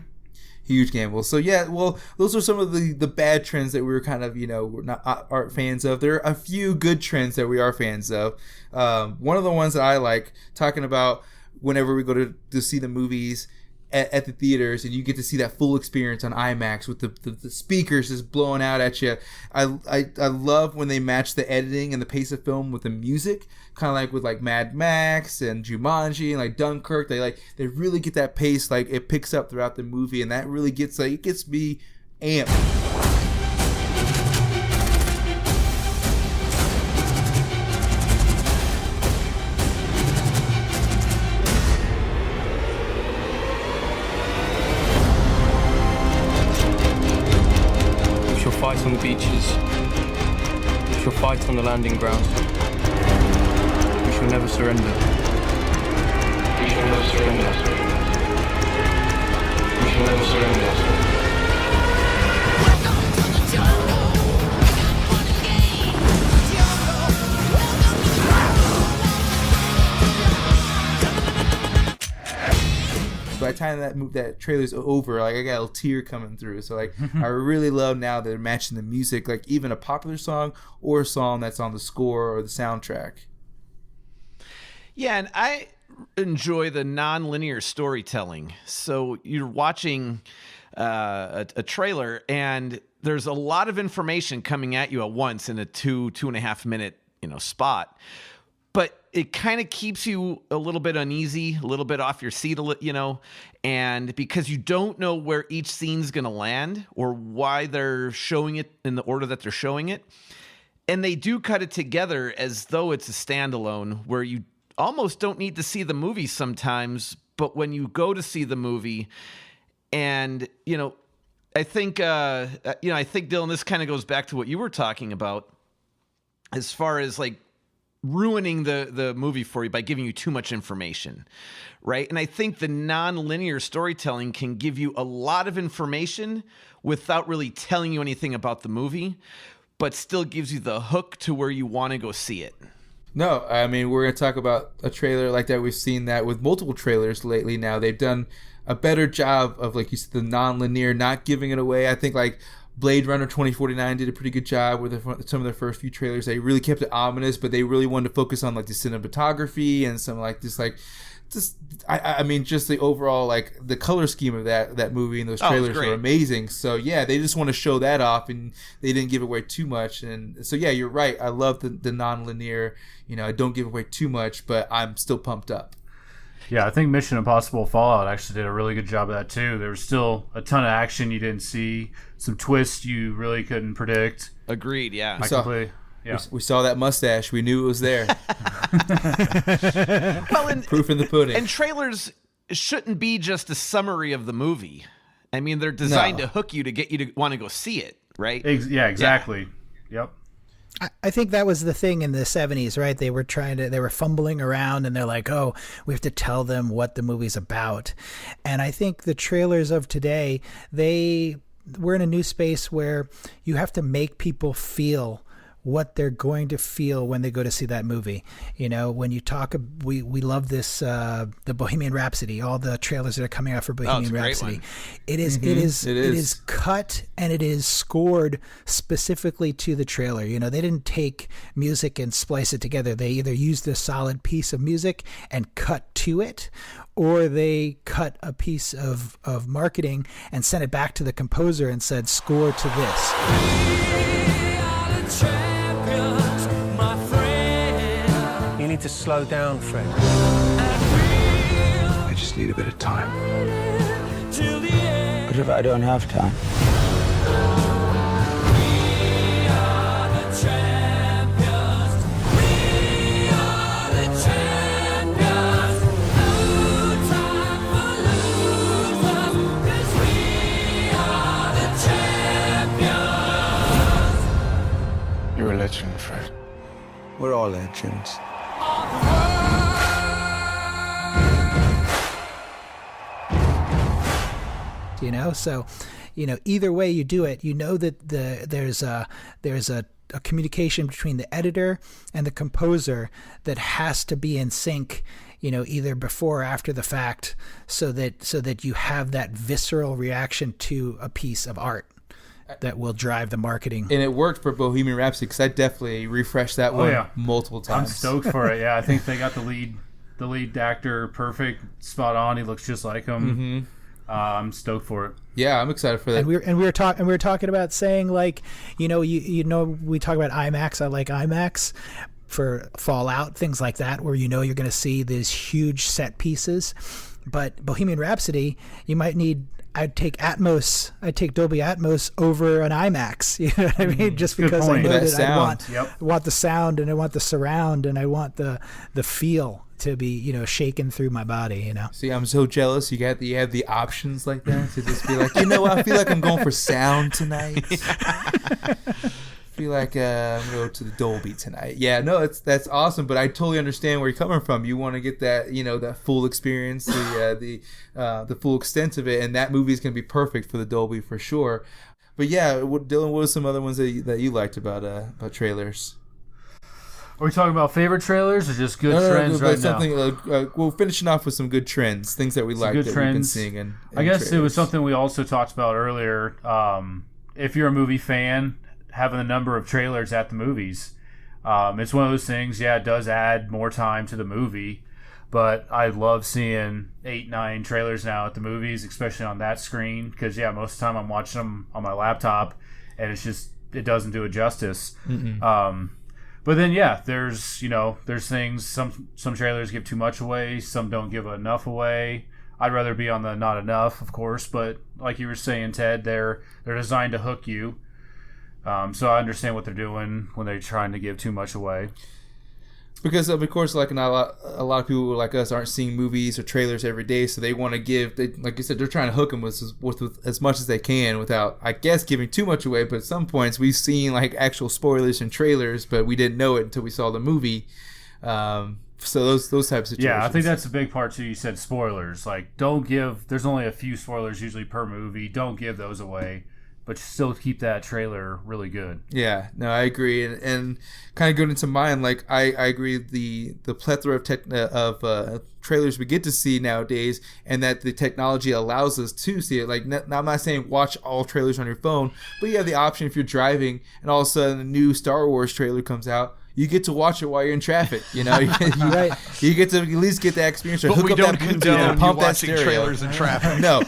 Huge gamble. So yeah, well, those are some of the bad trends that we were kind of, we're not art fans of. There are a few good trends that we are fans of. One of the ones that I like talking about whenever we go to see the movies at the theaters, and you get to see that full experience on IMAX with the speakers just blowing out at you. I love when they match the editing and the pace of film with the music, kind of like with like Mad Max and Jumanji and like Dunkirk. They really get that pace, like it picks up throughout the movie, and that really gets me amped. Fight on the beaches. We shall fight on the landing grounds. We shall never surrender. We shall never surrender. We shall never surrender. By the time that trailer's over, like I got a little tear coming through. So like I really love now that they're matching the music, like even a popular song or a song that's on the score or the soundtrack. Yeah, and I enjoy the non-linear storytelling. So you're watching a trailer, and there's a lot of information coming at you at once in a 2.5 minute spot. But it kind of keeps you a little bit uneasy, a little bit off your seat, and because you don't know where each scene's going to land or why they're showing it in the order that they're showing it. And they do cut it together as though it's a standalone, where you almost don't need to see the movie sometimes, but when you go to see the movie, and, I think, Dylan, this kind of goes back to what you were talking about as far as like ruining the movie for you by giving you too much information, right? And I think the non-linear storytelling can give you a lot of information without really telling you anything about the movie, but still gives you the hook to where you want to go see it. No, I mean, we're going to talk about a trailer like that. We've seen that with multiple trailers lately now. They've done a better job of, like you said, the non-linear, not giving it away. I think, like, Blade Runner 2049 did a pretty good job with some of their first few trailers. They really kept it ominous, but they really wanted to focus on, like, the cinematography and some, like, just I mean, just the overall, like, the color scheme of that movie and those trailers are amazing. So, yeah, they just want to show that off, and they didn't give away too much. And so, yeah, you're right. I love the non-linear. I don't give away too much, but I'm still pumped up. Yeah, I think Mission Impossible Fallout actually did a really good job of that, too. There was still a ton of action you didn't see, some twists you really couldn't predict. Agreed, yeah. We saw that mustache. We knew it was there. Proof in the pudding. And trailers shouldn't be just a summary of the movie. I mean, they're designed to hook you to get you to want to go see it, right? Yeah, exactly. Yeah. Yep. I think that was the thing in the 70s, right? They were fumbling around and they're like, oh, we have to tell them what the movie's about. And I think the trailers of today, we're in a new space where you have to make people feel what they're going to feel when they go to see that movie. When you talk, we love this, the Bohemian Rhapsody, all the trailers that are coming out for Bohemian Rhapsody. It is cut and it is scored specifically to the trailer. They didn't take music and splice it together. They either used a solid piece of music and cut to it, or they cut a piece of marketing and sent it back to the composer and said, score to this. You need to slow down, Fred. I just need a bit of time. But if I don't have time? You're a legend, Fred. We're all legends. So, either way you do it, that there's a communication between the editor and the composer that has to be in sync, either before or after the fact, so that you have that visceral reaction to a piece of art that will drive the marketing. And it worked for Bohemian Rhapsody, because I definitely refreshed that multiple times. I'm stoked for it. Yeah, I think they got the lead actor perfect, spot on. He looks just like him. Mm-hmm. I'm stoked for it. Yeah, I'm excited for that. And we were talking about saying, like, we talk about IMAX. I like IMAX for Fallout, things like that, where you're going to see these huge set pieces. But Bohemian Rhapsody, you might need. I'd take Dolby Atmos over an IMAX. You know what I mean? Just because I know that I want the sound, and I want the surround, and I want the feel to be, shaken through my body, See, I'm so jealous. You have the options like that to just be like, I feel like I'm going for sound tonight. I feel like I'm going to go to the Dolby tonight. Yeah, no, that's awesome, but I totally understand where you're coming from. You want to get that, that full experience, the full extent of it, and that movie is going to be perfect for the Dolby for sure. But yeah, Dylan, what are some other ones that you liked about trailers? Are we talking about favorite trailers or just good trends right now? We're finishing off with some good trends, things that we like that we've been seeing. In I guess trailers. It was something we also talked about earlier. If you're a movie fan, having the number of trailers at the movies. It's one of those things, it does add more time to the movie, but I love seeing 8-9 trailers now at the movies, especially on that screen, because most of the time I'm watching them on my laptop, and it doesn't do it justice. But then there's things, some trailers give too much away, some don't give enough away. I'd rather be on the not enough, of course, but like you were saying, Ted, they're designed to hook you. So I understand what they're doing when they're trying to give too much away. Because, of course, like a lot of people like us aren't seeing movies or trailers every day, so they want to give, like you said, they're trying to hook them with as much as they can without, I guess, giving too much away. But at some points, we've seen like actual spoilers and trailers, but we didn't know it until we saw the movie. So those types of situations. Yeah, I think that's a big part too. You said spoilers. Like, don't give. There's only a few spoilers usually per movie. Don't give those away, but still keep that trailer really good. Yeah, no, I agree, and kind of going into mine, like I agree the plethora of trailers we get to see nowadays, and that the technology allows us to see it. Like, I'm not saying watch all trailers on your phone, but you have the option if you're driving, and all of a sudden a new Star Wars trailer comes out. You get to watch it while you're in traffic, you know. You get to at least get that experience. Or but hook we up don't that Bluetooth condone and pump you that watching stereo. trailers in traffic. No,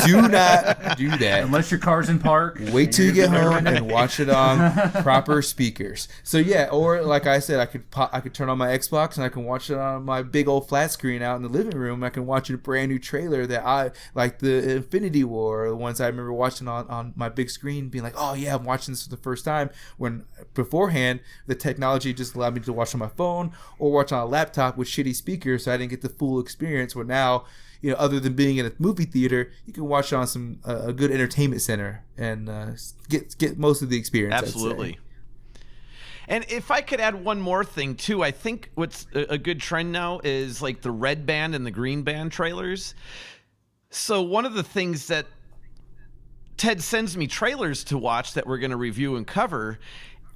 do not do that. Unless your car's in park. Wait till you get home and watch it on proper speakers. So yeah, or like I said, I could turn on my Xbox and I can watch it on my big old flat screen out in the living room. I can watch a brand new trailer that I like, the Infinity War, or the ones I remember watching on my big screen, being like, oh yeah, I'm watching this for the first time. When beforehand the technology just allowed me to watch on my phone or watch on a laptop with shitty speakers, so I didn't get the full experience. Where now, you know, other than being in a movie theater, you can watch it on some a good entertainment center and get most of the experience. Absolutely. And if I could add one more thing too, I think what's a good trend now is like the red band and the green band trailers. So one of the things that Ted sends me trailers to watch that we're going to review and cover.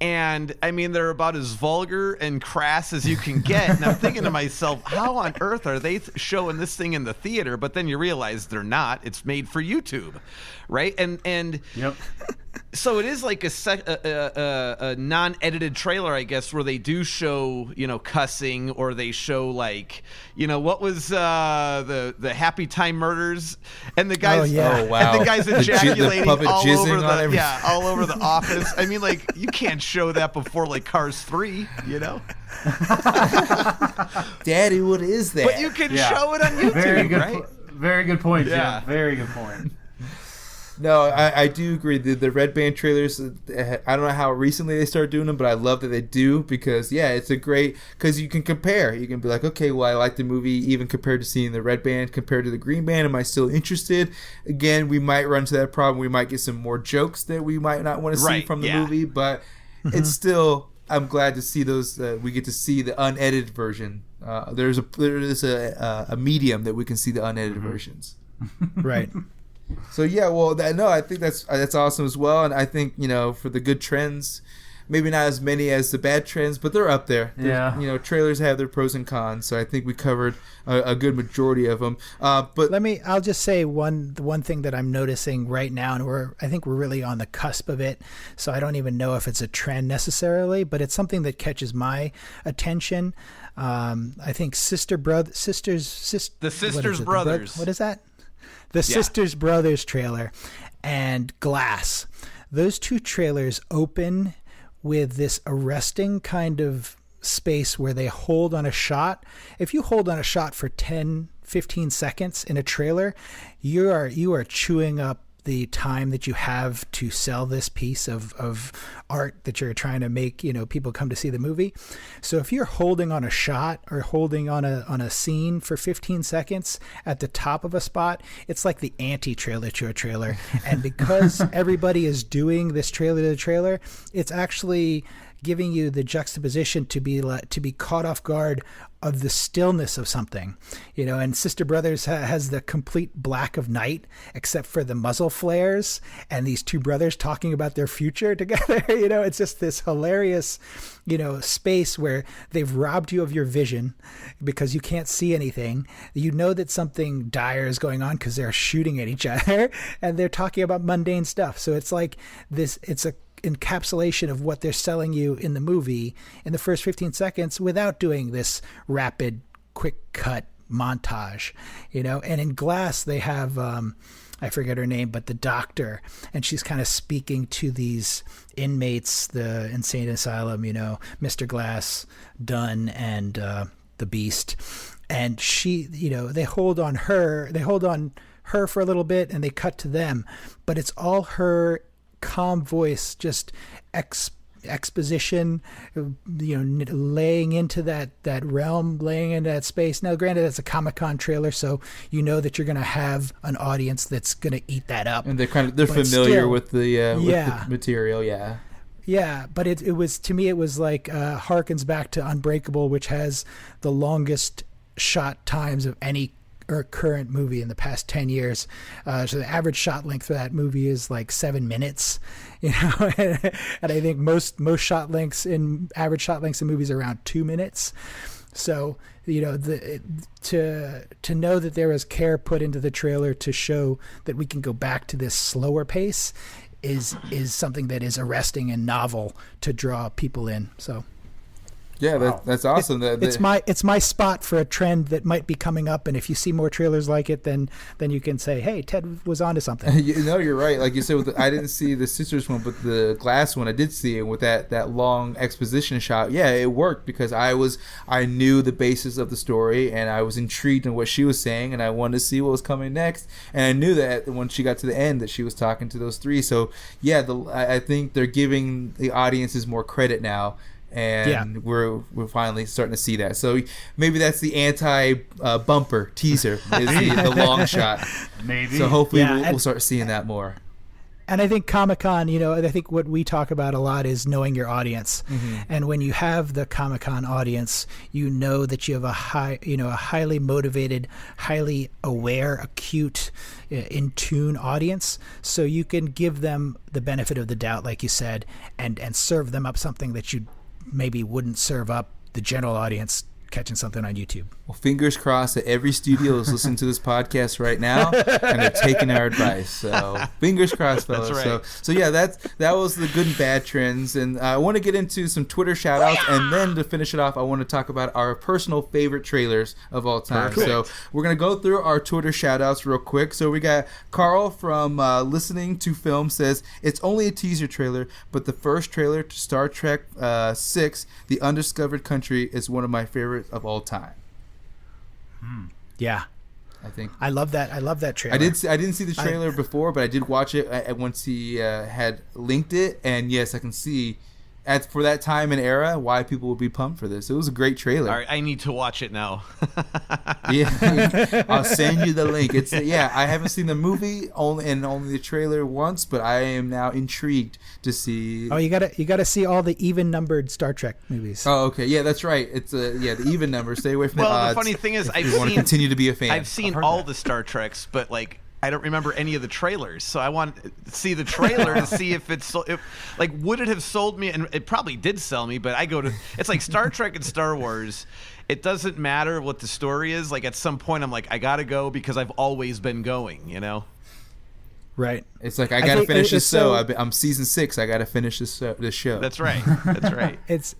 And I mean, they're about as vulgar and crass as you can get. And I'm thinking to myself, how on earth are they showing this thing in the theater? But then you realize they're not. It's made for YouTube, right? And yep. So it is like a non-edited trailer, I guess, where they do show, you know, cussing, or they show like, you know, what was the Happy Time Murders, and the guys, oh wow, and the guys ejaculating the all over on all over the office. I mean, like, you can't show that before like Cars 3, you know. Daddy, what is that? But you can show it on YouTube, right? Very good point, Jim. Very good point. No, I do agree. The red band trailers, I don't know how recently they started doing them, but I love that they do, because, yeah, it's a great, because you can compare. You can be like, okay, well, I like the movie even compared to seeing the red band compared to the green band. Am I still interested? Again, we might run to that problem. We might get some more jokes that we might not want to see from the movie, but it's still, I'm glad to see those, we get to see the unedited version. There is a medium that we can see the unedited versions. Right. So yeah, well, I think that's awesome as well, and I think, you know, for the good trends, maybe not as many as the bad trends, but they're up there. Yeah, you know, trailers have their pros and cons, so I think we covered a good majority of them. But I'll just say the one thing that I'm noticing right now, and I think we're really on the cusp of it, so I don't even know if it's a trend necessarily, but it's something that catches my attention. I think Sisters Brothers. What is that? The Sisters Brothers trailer and Glass. Those two trailers open with this arresting kind of space where they hold on a shot. If you hold on a shot for 10, 15 seconds in a trailer, you are chewing up the time that you have to sell this piece of art that you're trying to make, you know, people come to see the movie. So if you're holding on a shot or holding on a scene for 15 seconds at the top of a spot, it's like the anti-trailer to a trailer. And because everybody is doing this trailer to trailer, it's actually giving you the juxtaposition to be caught off guard of the stillness of something, you know. And Sister Brothers has the complete black of night, except for the muzzle flares and these two brothers talking about their future together. You know, it's just this hilarious, you know, space where they've robbed you of your vision because you can't see anything. You know that something dire is going on because they're shooting at each other and they're talking about mundane stuff. So it's like this, it's a encapsulation of what they're selling you in the movie in the first 15 seconds without doing this rapid quick cut montage, you know. And in Glass they have I forget her name, but the doctor, and she's kind of speaking to these inmates, the insane asylum, you know, Mr. Glass, Dunn, and the Beast. And she, you know, they hold on her for a little bit and they cut to them, but it's all her calm voice, just exposition, you know, laying into that realm, laying into that space. Now, granted, it's a Comic-Con trailer, so you know that you're going to have an audience that's going to eat that up. And they're familiar with the material, yeah. Yeah, but it was, to me, it was like harkens back to Unbreakable, which has the longest shot times of any current movie in the past 10 years. So the average shot length for that movie is like 7 minutes, and I think most average shot lengths in movies are around 2 minutes. So, to know that there was care put into the trailer to show that we can go back to this slower pace is something that is arresting and novel to draw people in. So. Yeah, that's awesome. It's my spot for a trend that might be coming up, and if you see more trailers like it, then you can say, "Hey, Ted was onto something." You're right. Like you said, I didn't see the Sisters one, but the Glass one I did see, and with that long exposition shot, yeah, it worked because I knew the basis of the story, and I was intrigued in what she was saying, and I wanted to see what was coming next, and I knew that when she got to the end that she was talking to those three. So yeah, I think they're giving the audiences more credit now. And we're finally starting to see that. So maybe that's the anti-bumper teaser is the long shot. Maybe. So hopefully we'll start seeing that more. And I think Comic-Con, I think what we talk about a lot is knowing your audience. Mm-hmm. And when you have the Comic-Con audience, you know that you have a highly motivated, highly aware, acute, in tune audience. So you can give them the benefit of the doubt, like you said, and serve them up something that you maybe wouldn't serve up the general audience catching something on YouTube. Well, fingers crossed that every studio is listening to this podcast right now and they're taking our advice. So fingers crossed, fellas. That's right. So yeah, that was the good and bad trends, and I want to get into some Twitter shout outs, and then to finish it off, I want to talk about our personal favorite trailers of all time. Perfect. So we're gonna go through our Twitter shout outs real quick. So we got Carl from Listening to Film says it's only a teaser trailer, but the first trailer to Star Trek 6, The Undiscovered Country, is one of my favorites of all time. Yeah, I think I love that trailer. I didn't see the trailer before, but I did watch it once he had linked it, and yes, I can see for that time and era why people would be pumped for this. It was a great trailer. All right, I need to watch it now. Yeah, I'll send you the link. I haven't seen the movie only the trailer once, but I am now intrigued to see. Oh, you gotta see all the even numbered Star Trek movies. Oh, okay, yeah, that's right. It's the even number. Stay away from the odds. Well, the funny thing is, I want to continue to be a fan. I've seen all the Star Treks, but like, I don't remember any of the trailers, so I want to see the trailer to see if would it have sold me? And it probably did sell me, but it's like Star Trek and Star Wars. It doesn't matter what the story is. Like at some point, I'm like, I gotta go because I've always been going. Right. It's like I gotta finish this show. I'm season 6. I gotta finish this show. That's right. That's right. It's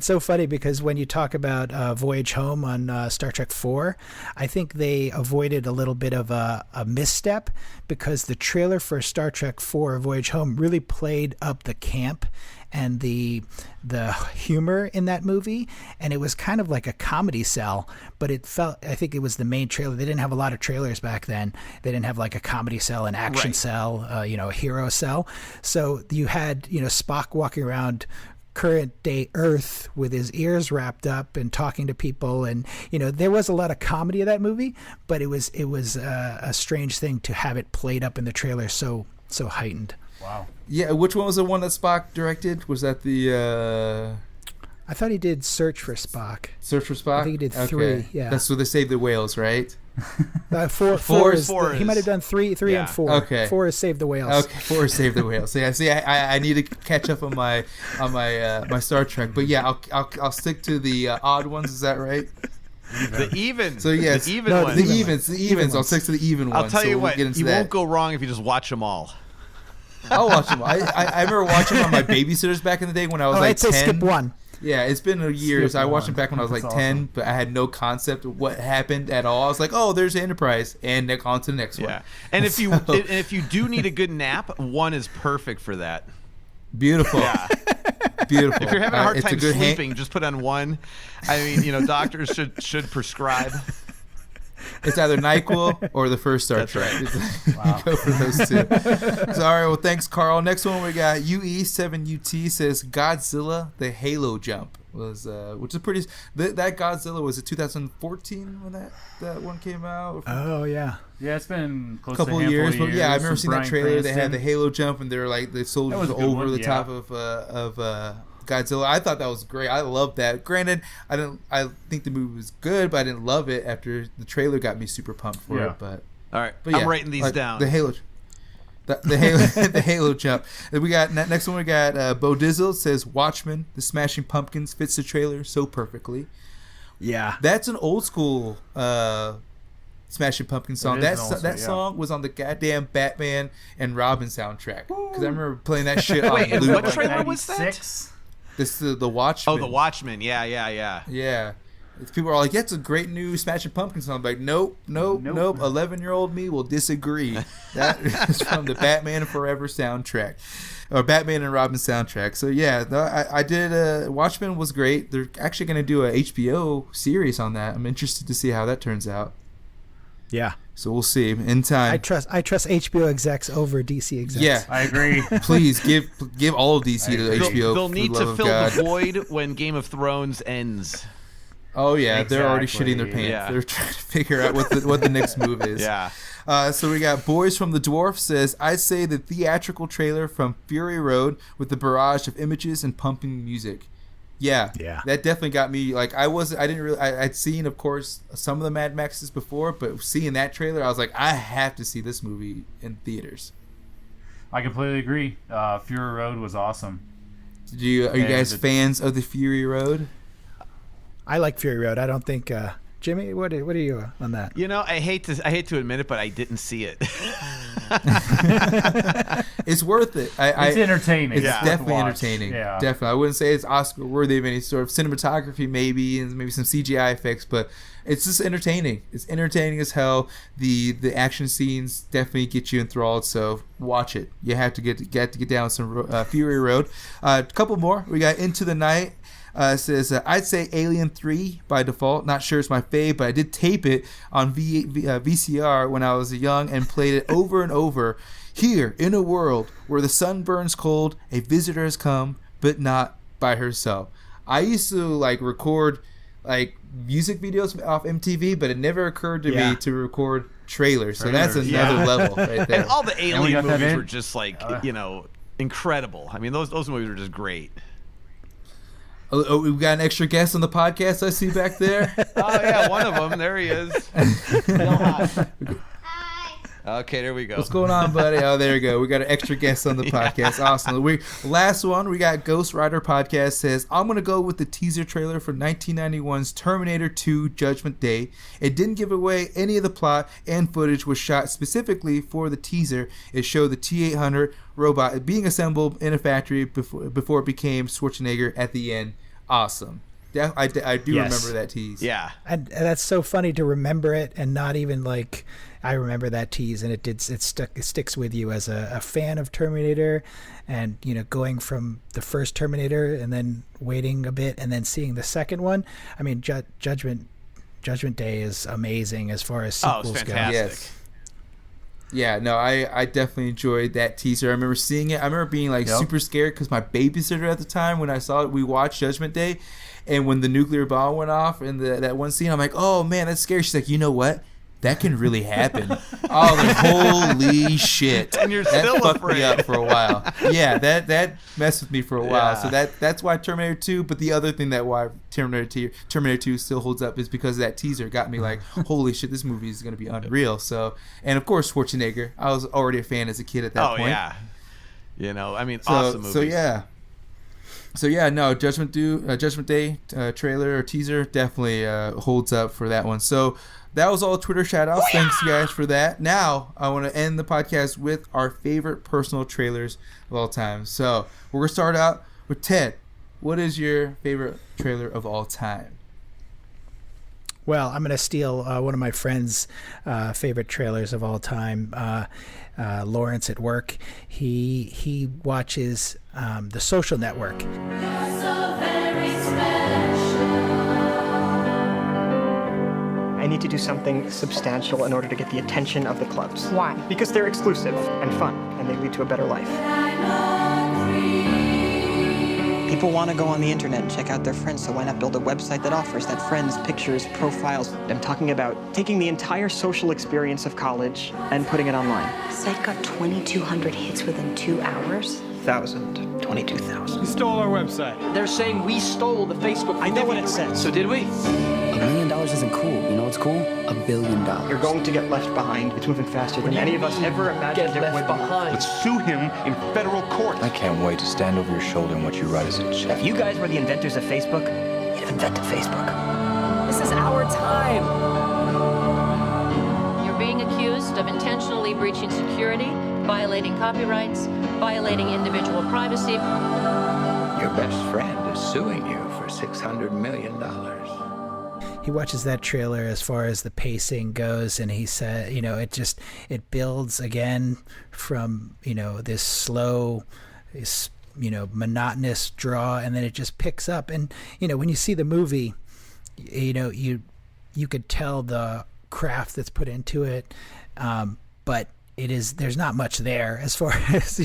so funny because when you talk about Voyage Home on Star Trek 4, I think they avoided a little bit of a misstep because the trailer for Star Trek 4 Voyage Home really played up the camp and the humor in that movie, and it was kind of like a comedy cell, but I think it was the main trailer. They didn't have a lot of trailers back then. They didn't have like a comedy cell, an action cell, a hero cell. So you had Spock walking around current day Earth with his ears wrapped up and talking to people, and there was a lot of comedy of that movie, but it was a strange thing to have it played up in the trailer so heightened. Wow. Yeah, which one was the one that Spock directed? Was that the... I thought he did Search for Spock. Search for Spock? I think he did 3, yeah. That's where they save the whales, right? 4 is... He might have done 3 and 4. Okay. 4 is Save the Whales. Okay, 4 is Save the Whales. So yeah, see, I need to catch up on my Star Trek. But yeah, I'll stick to the odd ones, is that right? The evens. So yes, the ones. The evens. I'll stick to the even ones. I'll tell you what, you won't go wrong if you just watch them all. I'll watch them. I remember watching them on my babysitters back in the day when I was like 10. I'd say skip 1. Yeah, it's been years. I watched it back when I was like 10, but I had no concept of what happened at all. I was like, oh, there's Enterprise, and on to the next one. And if you do need a good nap, 1 is perfect for that. Beautiful. Yeah. Beautiful. If you're having a hard time sleeping, just put on 1. I mean, doctors should prescribe. It's either NyQuil or the first Star Trek. Wow. Go for those two. So, all right, well, thanks, Carl. Next one we got UE7UT says Godzilla, the Halo jump. Was which is pretty. That Godzilla was it 2014 when that one came out? Oh yeah, it's been close couple to a years, handful but of yeah, I years. remember seeing that trailer. They had the Halo jump, and they're like the soldiers over the top of Godzilla. I thought that was great. I loved that. Granted, I think the movie was good, but I didn't love it after the trailer got me super pumped for it. But all right, but yeah, I'm writing these down. The Halo. The Halo, the Halo jump. And we got next one. We got Bo Dizzle says Watchmen. The Smashing Pumpkins fits the trailer so perfectly. Yeah, that's an old school Smashing Pumpkins song. That song was on the goddamn Batman and Robin soundtrack. Because I remember playing that shit on Wait, loop. what trailer was that? This is the Watchmen. Oh, the Watchmen. Yeah. People are like, "That's a great new Smashing Pumpkins song." I'm like, nope. 11-year-old me will disagree. That is from the Batman Forever soundtrack, or Batman and Robin soundtrack. So yeah, I did. Watchmen was great. They're actually going to do a HBO series on that. I'm interested to see how that turns out. Yeah. So we'll see in time. I trust HBO execs over DC execs. Yeah, I agree. Please give all of DC to HBO. They'll need to fill the void when Game of Thrones ends. Oh yeah, they're already shitting their pants. Yeah. They're trying to figure out what the next move is. Yeah. So we got Boys from the Dwarf says, I'd say the theatrical trailer from Fury Road with the barrage of images and pumping music. Yeah. That definitely got me. Like I'd seen, of course, some of the Mad Maxes before, but seeing that trailer, I was like, I have to see this movie in theaters. I completely agree. Fury Road was awesome. Are you guys fans of the Fury Road? I like Fury Road. I don't think Jimmy. What are you on that? You know, I hate to admit it, but I didn't see it. It's worth it. It's entertaining. It's definitely entertaining. Yeah. Definitely. I wouldn't say it's Oscar worthy of any sort of cinematography, maybe, and maybe some CGI effects, but it's just entertaining. It's entertaining as hell. The action scenes definitely get you enthralled. So watch it. You have to get down some Fury Road. A couple more. We got Into the Night. Says, I'd say Alien 3 by default. Not sure it's my fave, but I did tape it on VCR when I was young and played it over and over. Here, in a world where the sun burns cold, a visitor has come, but not by herself. I used to record music videos off MTV, but it never occurred to me to record trailers. So that's another level right there. And all the Alien movies were just incredible. I mean, those movies were just great. Oh, we've got an extra guest on the podcast I see back there. Oh, yeah, one of them. There he is. Okay, there we go. What's going on, buddy? Oh, there we go. We got an extra guest on the podcast. Awesome. Last one, we got Ghost Rider Podcast says, I'm going to go with the teaser trailer for 1991's Terminator 2 Judgment Day. It didn't give away any of the plot, and footage was shot specifically for the teaser. It showed the T-800 robot being assembled in a factory before it became Schwarzenegger at the end. Awesome. I do remember that tease. Yeah. And that's so funny to remember it and not even I remember that tease, and it sticks with you as a fan of Terminator, and going from the first Terminator and then waiting a bit and then seeing the second one. I mean, Judgment Day is amazing as far as sequels go. Yes. Yeah, no, I definitely enjoyed that teaser. I remember seeing it. I remember being super scared because my babysitter at the time, when I saw it, we watched Judgment Day, and when the nuclear bomb went off in that one scene, I'm like, oh man, that's scary. She's like, you know what? That can really happen. Holy shit. And you're still fucked afraid. Me up for a while. Yeah, that messed with me for a while. So that's why Terminator 2, but the other thing that why Terminator 2 still holds up is because that teaser got me like, holy shit, this movie is going to be unreal. So, and of course, Schwarzenegger. I was already a fan as a kid at that point. Oh, yeah. I mean, awesome movie. So yeah, no, Judgment Day trailer or teaser definitely holds up for that one. So that was all Twitter shout-outs. Thanks, guys, for that. Now, I want to end the podcast with our favorite personal trailers of all time. So we're going to start out with Ted. What is your favorite trailer of all time? Well, I'm going to steal one of my friend's favorite trailers of all time. Lawrence at work. He watches The Social Network. You're so very special. I need to do something substantial in order to get the attention of the clubs. Why? Because they're exclusive and fun, and they lead to a better life. People want to go on the internet and check out their friends, so why not build a website that offers that friends, pictures, profiles? I'm talking about taking the entire social experience of college and putting it online. Site got 2,200 hits within 2 hours. 22,000. You stole our website. They're saying we stole the Facebook. I know what it says. So did we? $1 million isn't cool. You know what's cool? $1 billion. You're going to get left behind. It's moving faster than any of us ever imagined it would. Let's sue him in federal court. I can't wait to stand over your shoulder and watch you write us a check. If you guys were the inventors of Facebook, you'd have invented Facebook. This is our time. You're being accused of intentionally breaching security, violating copyrights, violating individual privacy. Your best friend is suing you for $600 million. He watches that trailer as far as the pacing goes, and he said, it builds again from, this slow, monotonous draw, and then it just picks up. And, when you see the movie, you could tell the craft that's put into it, but there's not much there as far as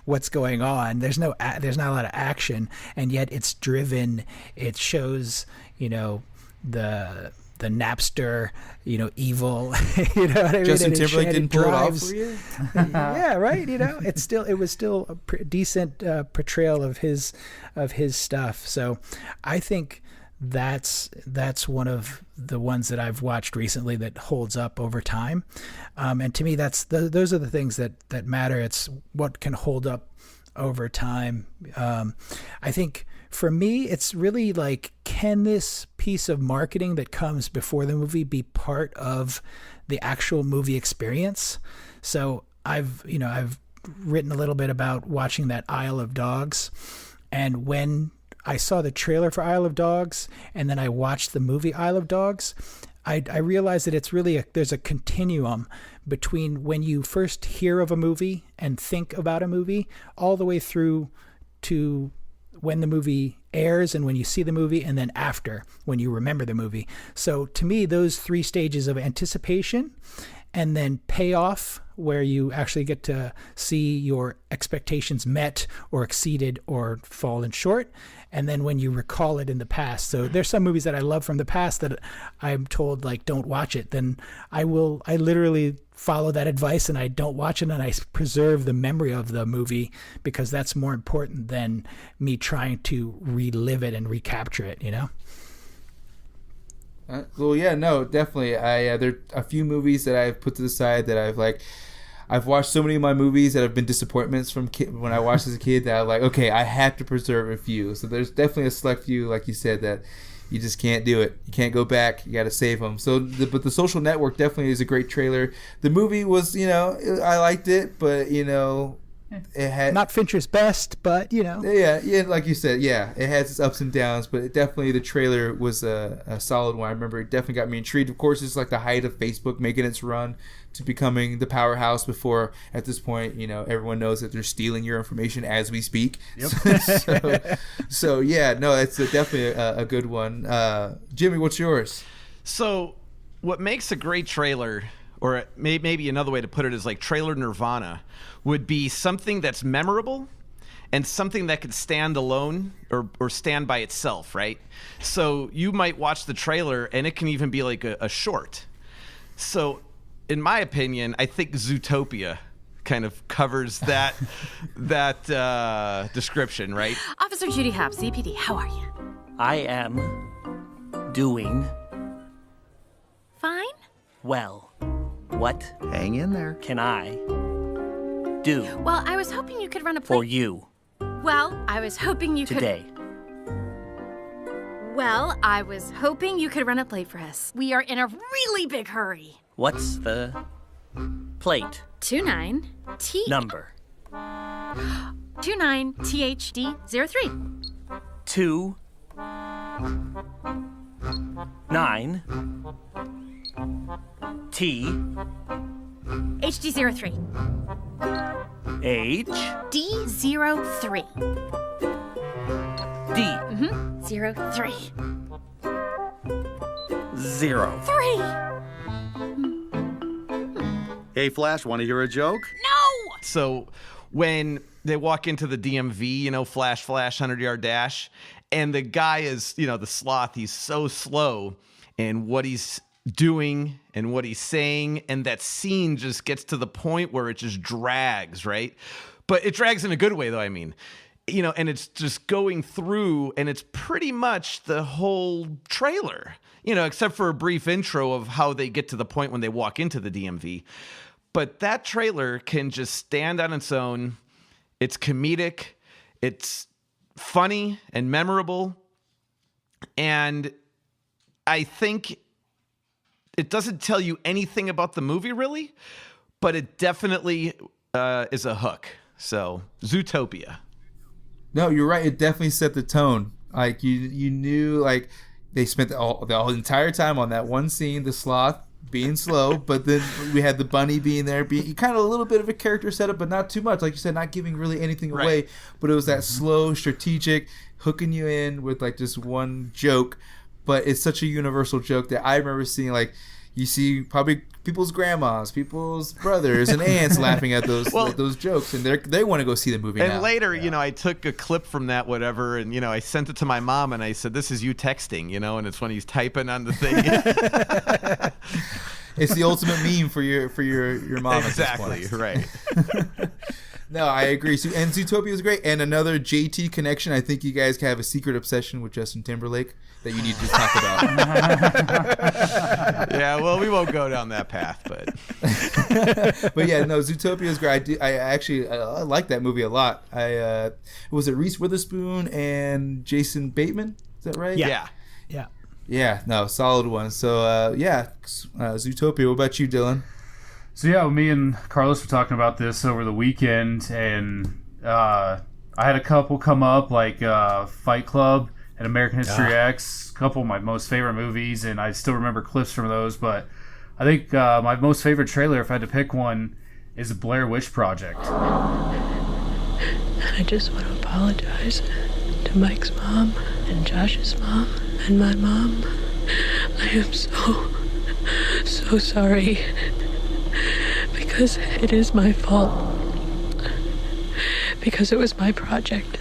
what's going on. There's not a lot of action, and yet it's driven. It shows the Napster evil. You know what I mean? Justin And Timberlake didn't pull it off for you. Yeah, right. It was still a decent portrayal of his stuff. So I think that's one of the ones that I've watched recently that holds up over time, and to me those are the things that matter. It's what can hold up over time. I think for me it's really like, can this piece of marketing that comes before the movie be part of the actual movie experience? So I've written a little bit about watching that Isle of Dogs, and when I saw the trailer for Isle of Dogs, and then I watched the movie Isle of Dogs, I realized that it's really there's a continuum between when you first hear of a movie and think about a movie, all the way through to when the movie airs and when you see the movie, and then after, when you remember the movie. So to me, those 3 stages of anticipation and then payoff, where you actually get to see your expectations met or exceeded or fallen short, and then when you recall it in the past. So there's some movies that I love from the past that I'm told, like, don't watch it. Then I literally follow that advice and I don't watch it, and I preserve the memory of the movie, because that's more important than me trying to relive it and recapture it, Well, yeah, no, definitely. There are a few movies that I've put to the side that I've watched so many of my movies that have been disappointments from when I watched as a kid that I'm like, okay, I have to preserve a few. So there's definitely a select few, like you said, that you just can't do it. You can't go back. You got to save them. But The Social Network definitely is a great trailer. The movie was, I liked it, but, it had not Fincher's best, but yeah, like you said, yeah, it has its ups and downs, but the trailer was a solid one. I remember it definitely got me intrigued. Of course, it's like the height of Facebook making its run to becoming the powerhouse. Before, at this point, everyone knows that they're stealing your information as we speak. Yep. so yeah, no, it's definitely a good one. Jimmy, what's yours? So what makes a great trailer, or maybe another way to put it is like trailer nirvana, would be something that's memorable and something that could stand alone or stand by itself, right? So you might watch the trailer and it can even be like a short. So in my opinion, I think Zootopia kind of covers that description, right? Officer Judy Hobbs, CPD, how are you? I am doing fine. Well, what? Hang in there. Can I do? Well, I was hoping you could run a play for you. Well, I was hoping you today. Well, I was hoping you could run a play for us. We are in a really big hurry. What's the plate? 29T number. 29THD03. 29 T HD03. H D03. D 03. 0. 3. Hey, Flash, want to hear a joke? No! So when they walk into the DMV, you know, flash, 100-yard dash, and the guy is, you know, the sloth, he's so slow, and what he's doing and what he's saying, and that scene just gets to the point where it just drags, right? But it drags in a good way, though, I mean. You know, and it's just going through, and it's pretty much the whole trailer, you know, except for a brief intro of how they get to the point when they walk into the DMV. But that trailer can just stand on its own. It's comedic, it's funny and memorable, and I think it doesn't tell you anything about the movie, really, but it definitely is a hook. So, Zootopia. No, you're right. It definitely set the tone. Like you knew, like they spent the entire time on that one scene, the sloth being slow, but then we had the bunny being there, being kind of a little bit of a character setup, but not too much. Like you said, not giving really anything away. But it was that slow, strategic, hooking you in with like just one joke. But it's such a universal joke that I remember seeing, like, you see probably people's grandmas, people's brothers and aunts laughing at those jokes, and they want to go see the movie now. And later, you know, I took a clip from that, whatever, and, you know, I sent it to my mom, and I said, this is you texting, you know, and it's when he's typing on the thing. It's the ultimate meme for your mom. Exactly, at this point. right. No, I agree. And Zootopia was great. And another JT connection. I think you guys have a secret obsession with Justin Timberlake that you need to talk about. Yeah, well, we won't go down that path, but but yeah, no, Zootopia is great. I actually like that movie a lot. Was it Reese Witherspoon and Jason Bateman? Is that right? Yeah. Yeah, no, solid one. So Zootopia. What about you, Dylan? So yeah, me and Carlos were talking about this over the weekend, and I had a couple come up, like Fight Club and American History X, a couple of my most favorite movies, and I still remember clips from those. But I think my most favorite trailer, if I had to pick one, is the Blair Witch Project. I just want to apologize to Mike's mom and Josh's mom and my mom. I am so sorry. Because it is my fault. Because it was my project.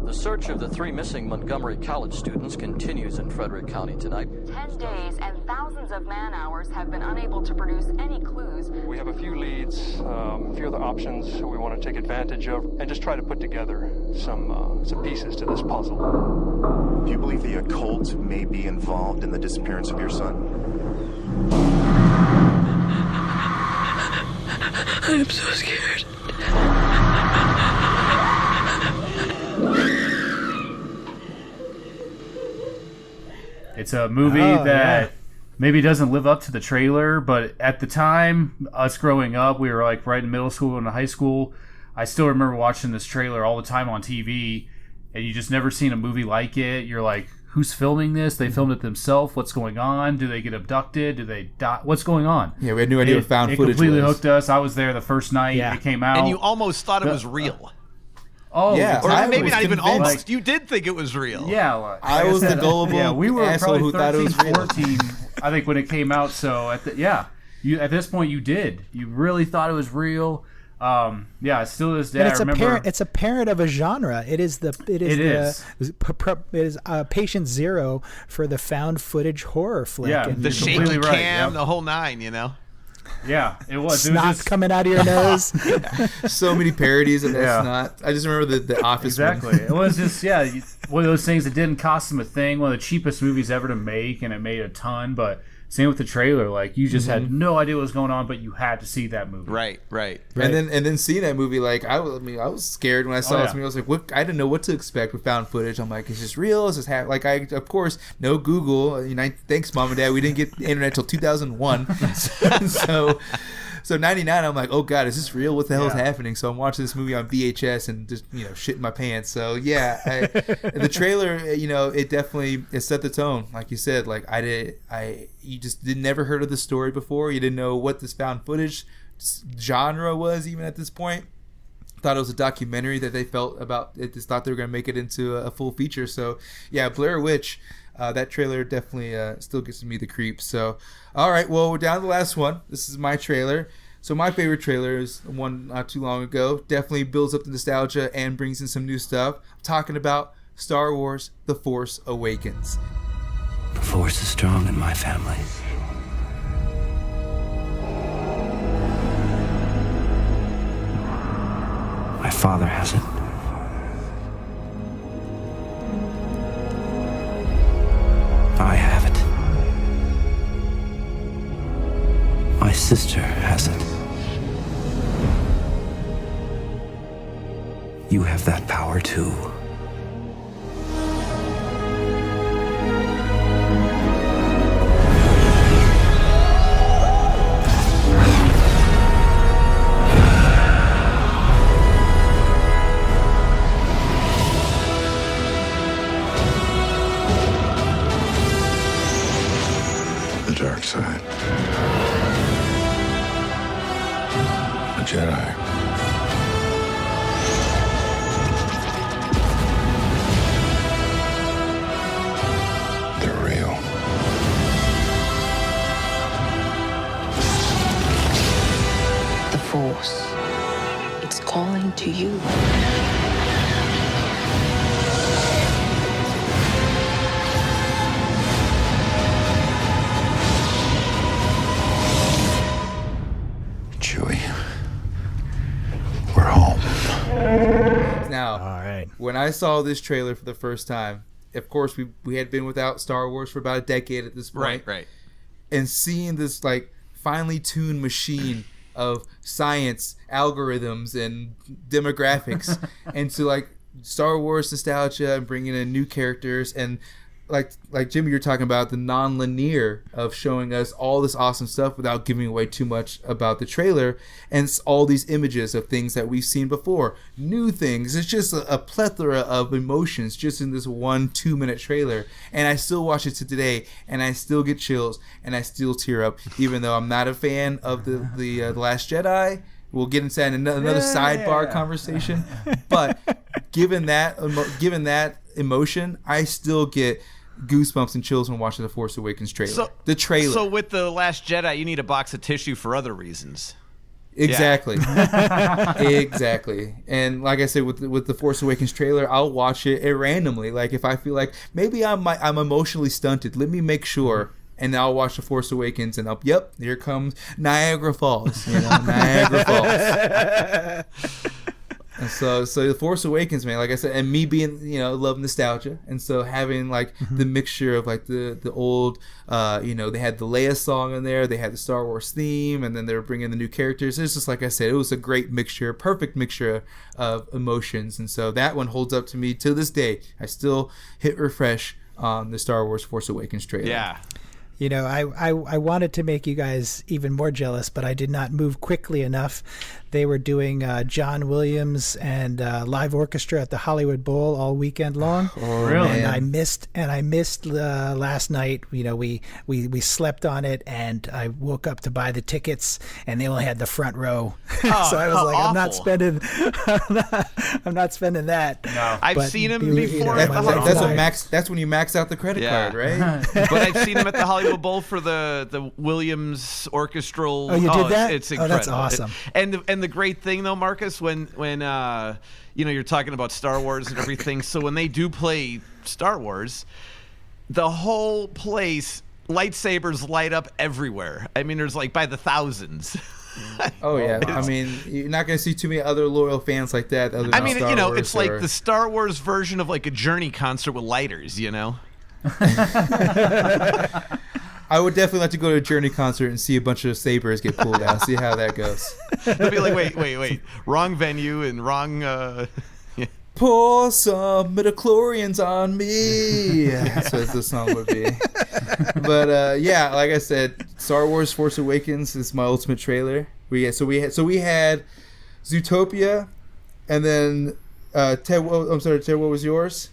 The search of the 3 missing Montgomery College students continues in Frederick County tonight. 10 days and thousands of man-hours have been unable to produce any clues. We have a few leads, a few other options we want to take advantage of, and just try to put together some pieces to this puzzle. Do you believe the occult may be involved in the disappearance of your son? I am so scared. It's a movie that maybe doesn't live up to the trailer, but at the time, us growing up, we were like right in middle school and high school. I still remember watching this trailer all the time on TV, and you just never seen a movie like it. You're like, who's filming this? They filmed it themselves. What's going on? Do they get abducted? Do they die? What's going on? Yeah, we had no idea what found footage was. It completely hooked us. I was there the first night it came out. And you almost thought it was real. Oh, yeah. Or maybe not even almost. Like, you did think it was real. Yeah. Like I was the gullible we were asshole probably who thought it was real. 14, I think, when it came out. So, at this point, you did. You really thought it was real. Still to this day, and it's I remember. It's a parent of a genre. It is patient zero for the found footage horror flick. Yeah, and the shaky completely right, cam, the whole nine, you know. Yeah, it was. Snot coming out of your nose. So many parodies of that snot. I just remember the Office. Exactly. It was just one of those things that didn't cost them a thing. One of the cheapest movies ever to make, and it made a ton. But same with the trailer. Like you just had no idea what was going on, but you had to see that movie. Right. And then seeing that movie, like I was scared when I saw this movie. I was like, what? I didn't know what to expect with found footage. I'm like, is this real? Is this like of course, no Google. Thanks, Mom and Dad. We didn't get the internet till 2001. So 99, I'm like, oh God, is this real? What the hell is happening? So I'm watching this movie on VHS and just shitting my pants. So yeah, the trailer, it definitely set the tone, like you said. Like you just never heard of the story before. You didn't know what this found footage genre was even at this point. thought it was a documentary that they felt about it. Just thought they were going to make it into a full feature. So yeah, Blair Witch, that trailer definitely still gives me the creeps. So all right, well, we're down to the last one. This is my trailer. So my favorite trailer is one not too long ago. Definitely builds up the nostalgia and brings in some new stuff. I'm talking about Star Wars: The Force Awakens. The Force is strong in my family. My father has it. I have it. My sister has it. You have that power too. The dark side. A Jedi. They're real. The Force. It's calling to you. Chewie. We're home. Now, all right. When I saw this trailer for the first time, of course we had been without Star Wars for about a decade at this point. Right. And seeing this like finely tuned machine of science, algorithms, and demographics, and to like Star Wars nostalgia and bringing in new characters, and like Jimmy, you're talking about the non-linear of showing us all this awesome stuff without giving away too much about the trailer, and all these images of things that we've seen before, new things. It's just a plethora of emotions just in this 1-2 minute trailer, and I still watch it to today, and I still get chills, and I still tear up, even though I'm not a fan of the Last Jedi. We'll get into that in another sidebar conversation, but given that emotion, I still get goosebumps and chills when watching the Force Awakens trailer. So with the Last Jedi, you need a box of tissue for other reasons. Exactly. Exactly. And like I said, with the Force Awakens trailer, I'll watch it randomly. Like if I feel like maybe I'm emotionally stunted, let me make sure. And I'll watch the Force Awakens, and yep, here comes Niagara Falls. Niagara Falls. And so the Force Awakens, man, like I said, and me being, love nostalgia, and so having like the mixture of like the old, they had the Leia song in there, they had the Star Wars theme, and then they were bringing the new characters. It's just like I said, it was a great mixture, perfect mixture of emotions, and so that one holds up to me to this day. I still hit refresh on the Star Wars Force Awakens trailer. Yeah. I wanted to make you guys even more jealous, but I did not move quickly enough. They were doing John Williams and live orchestra at the Hollywood Bowl all weekend long. Oh, really? And I missed last night. We slept on it, and I woke up to buy the tickets, and they only had the front row. Oh, so I was like, awful. I'm not spending that. No. I've seen him before at the Hollywood. That's when you max out the credit card, right? But I've seen him at the Hollywood Bowl for the Williams orchestral. Oh, you did that? It's incredible. Oh, that's awesome. And the great thing though, Marcus, when you're talking about Star Wars and everything, so when they do play Star Wars, the whole place, lightsabers light up everywhere. I mean, there's like by the thousands. Oh yeah, I mean, you're not going to see too many other loyal fans like that. It's like the Star Wars version of like a Journey concert with lighters, I would definitely like to go to a Journey concert and see a bunch of sabers get pulled out. See how that goes. They'll be like, wait, wrong venue and wrong. Pour some midichlorians on me. That's what the song would be. But yeah, like I said, Star Wars: Force Awakens is my ultimate trailer. We had Zootopia, and then Ted. Ted, what was yours?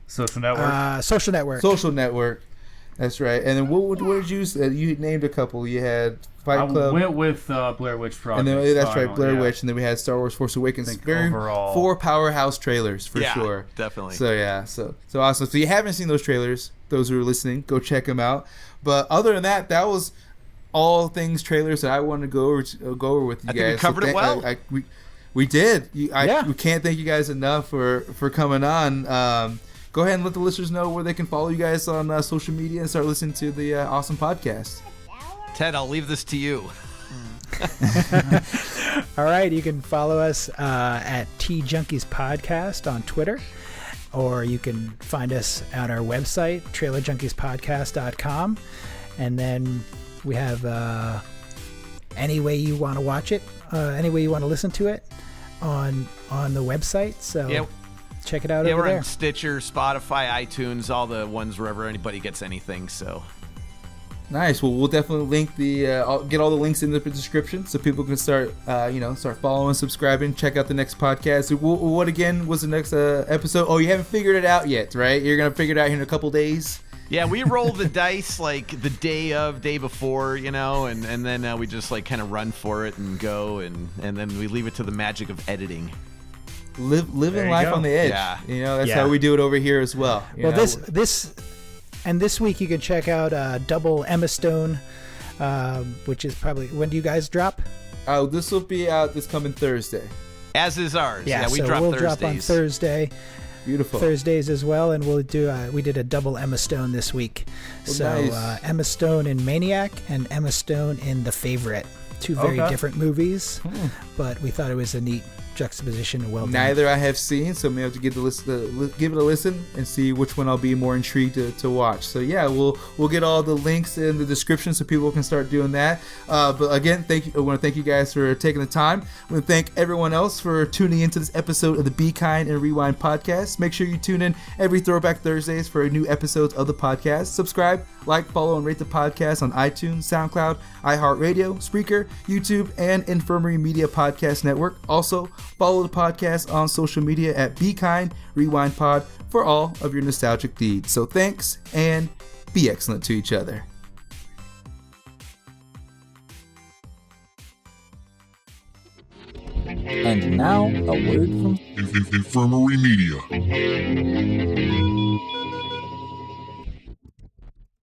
Social Network. Social Network. Social Network. That's right. And then what did you say? You named a couple. You had Fight Club. I went with Blair Witch Project. And then that's right, Blair Witch. And then we had Star Wars Force Awakens. Very overall 4 powerhouse trailers for sure. Definitely. So yeah, so awesome. So you haven't seen those trailers, those who are listening, go check them out. But other than that, that was all things trailers that I wanted to go over with you guys. I think we covered it well. We did. We can't thank you guys enough for coming on. Go ahead and let the listeners know where they can follow you guys on social media and start listening to the awesome podcast. Ted, I'll leave this to you. All right, you can follow us at Junkies Podcast on Twitter, or you can find us at our website, trailerjunkiespodcast.com. And then we have any way you want to watch it, any way you want to listen to it on the website. So check it out over we're there. on Stitcher, Spotify, iTunes, all the ones wherever anybody gets anything. So nice. Well, we'll definitely link get all the links in the description so people can start following, subscribing, check out the next podcast. What again was the next episode? Oh, you haven't figured it out yet, right? You're gonna figure it out here in a couple days. Yeah, we roll the dice like the day before, and then we just like kind of run for it and go, and then we leave it to the magic of editing. Living life on the edge. Yeah. That's how we do it over here as well. This week you can check out Double Emma Stone, which is probably, when do you guys drop? Oh, this will be out this coming Thursday. As is ours. Yeah, we so drop we'll Thursdays. drop on Thursday. Beautiful. Thursdays as well, and we'll do we did a double Emma Stone this week. Nice. Emma Stone in Maniac and Emma Stone in The Favorite. Two very different movies, but we thought it was a neat juxtaposition and well done. Neither I have seen, so maybe I have to give it a listen and see which one I'll be more intrigued to watch. So yeah, we'll get all the links in the description so people can start doing that. But again, thank you. I want to thank you guys for taking the time. I want to thank everyone else for tuning into this episode of the Be Kind and Rewind podcast. Make sure you tune in every Throwback Thursdays for new episodes of the podcast. Subscribe, like, follow, and rate the podcast on iTunes, SoundCloud, iHeart Radio, Spreaker, YouTube, and Infirmary Media Podcast Network. Also, follow the podcast on social media at Be Kind Rewind Pod for all of your nostalgic needs. So thanks, and be excellent to each other. And now, a word from Infirmary Media.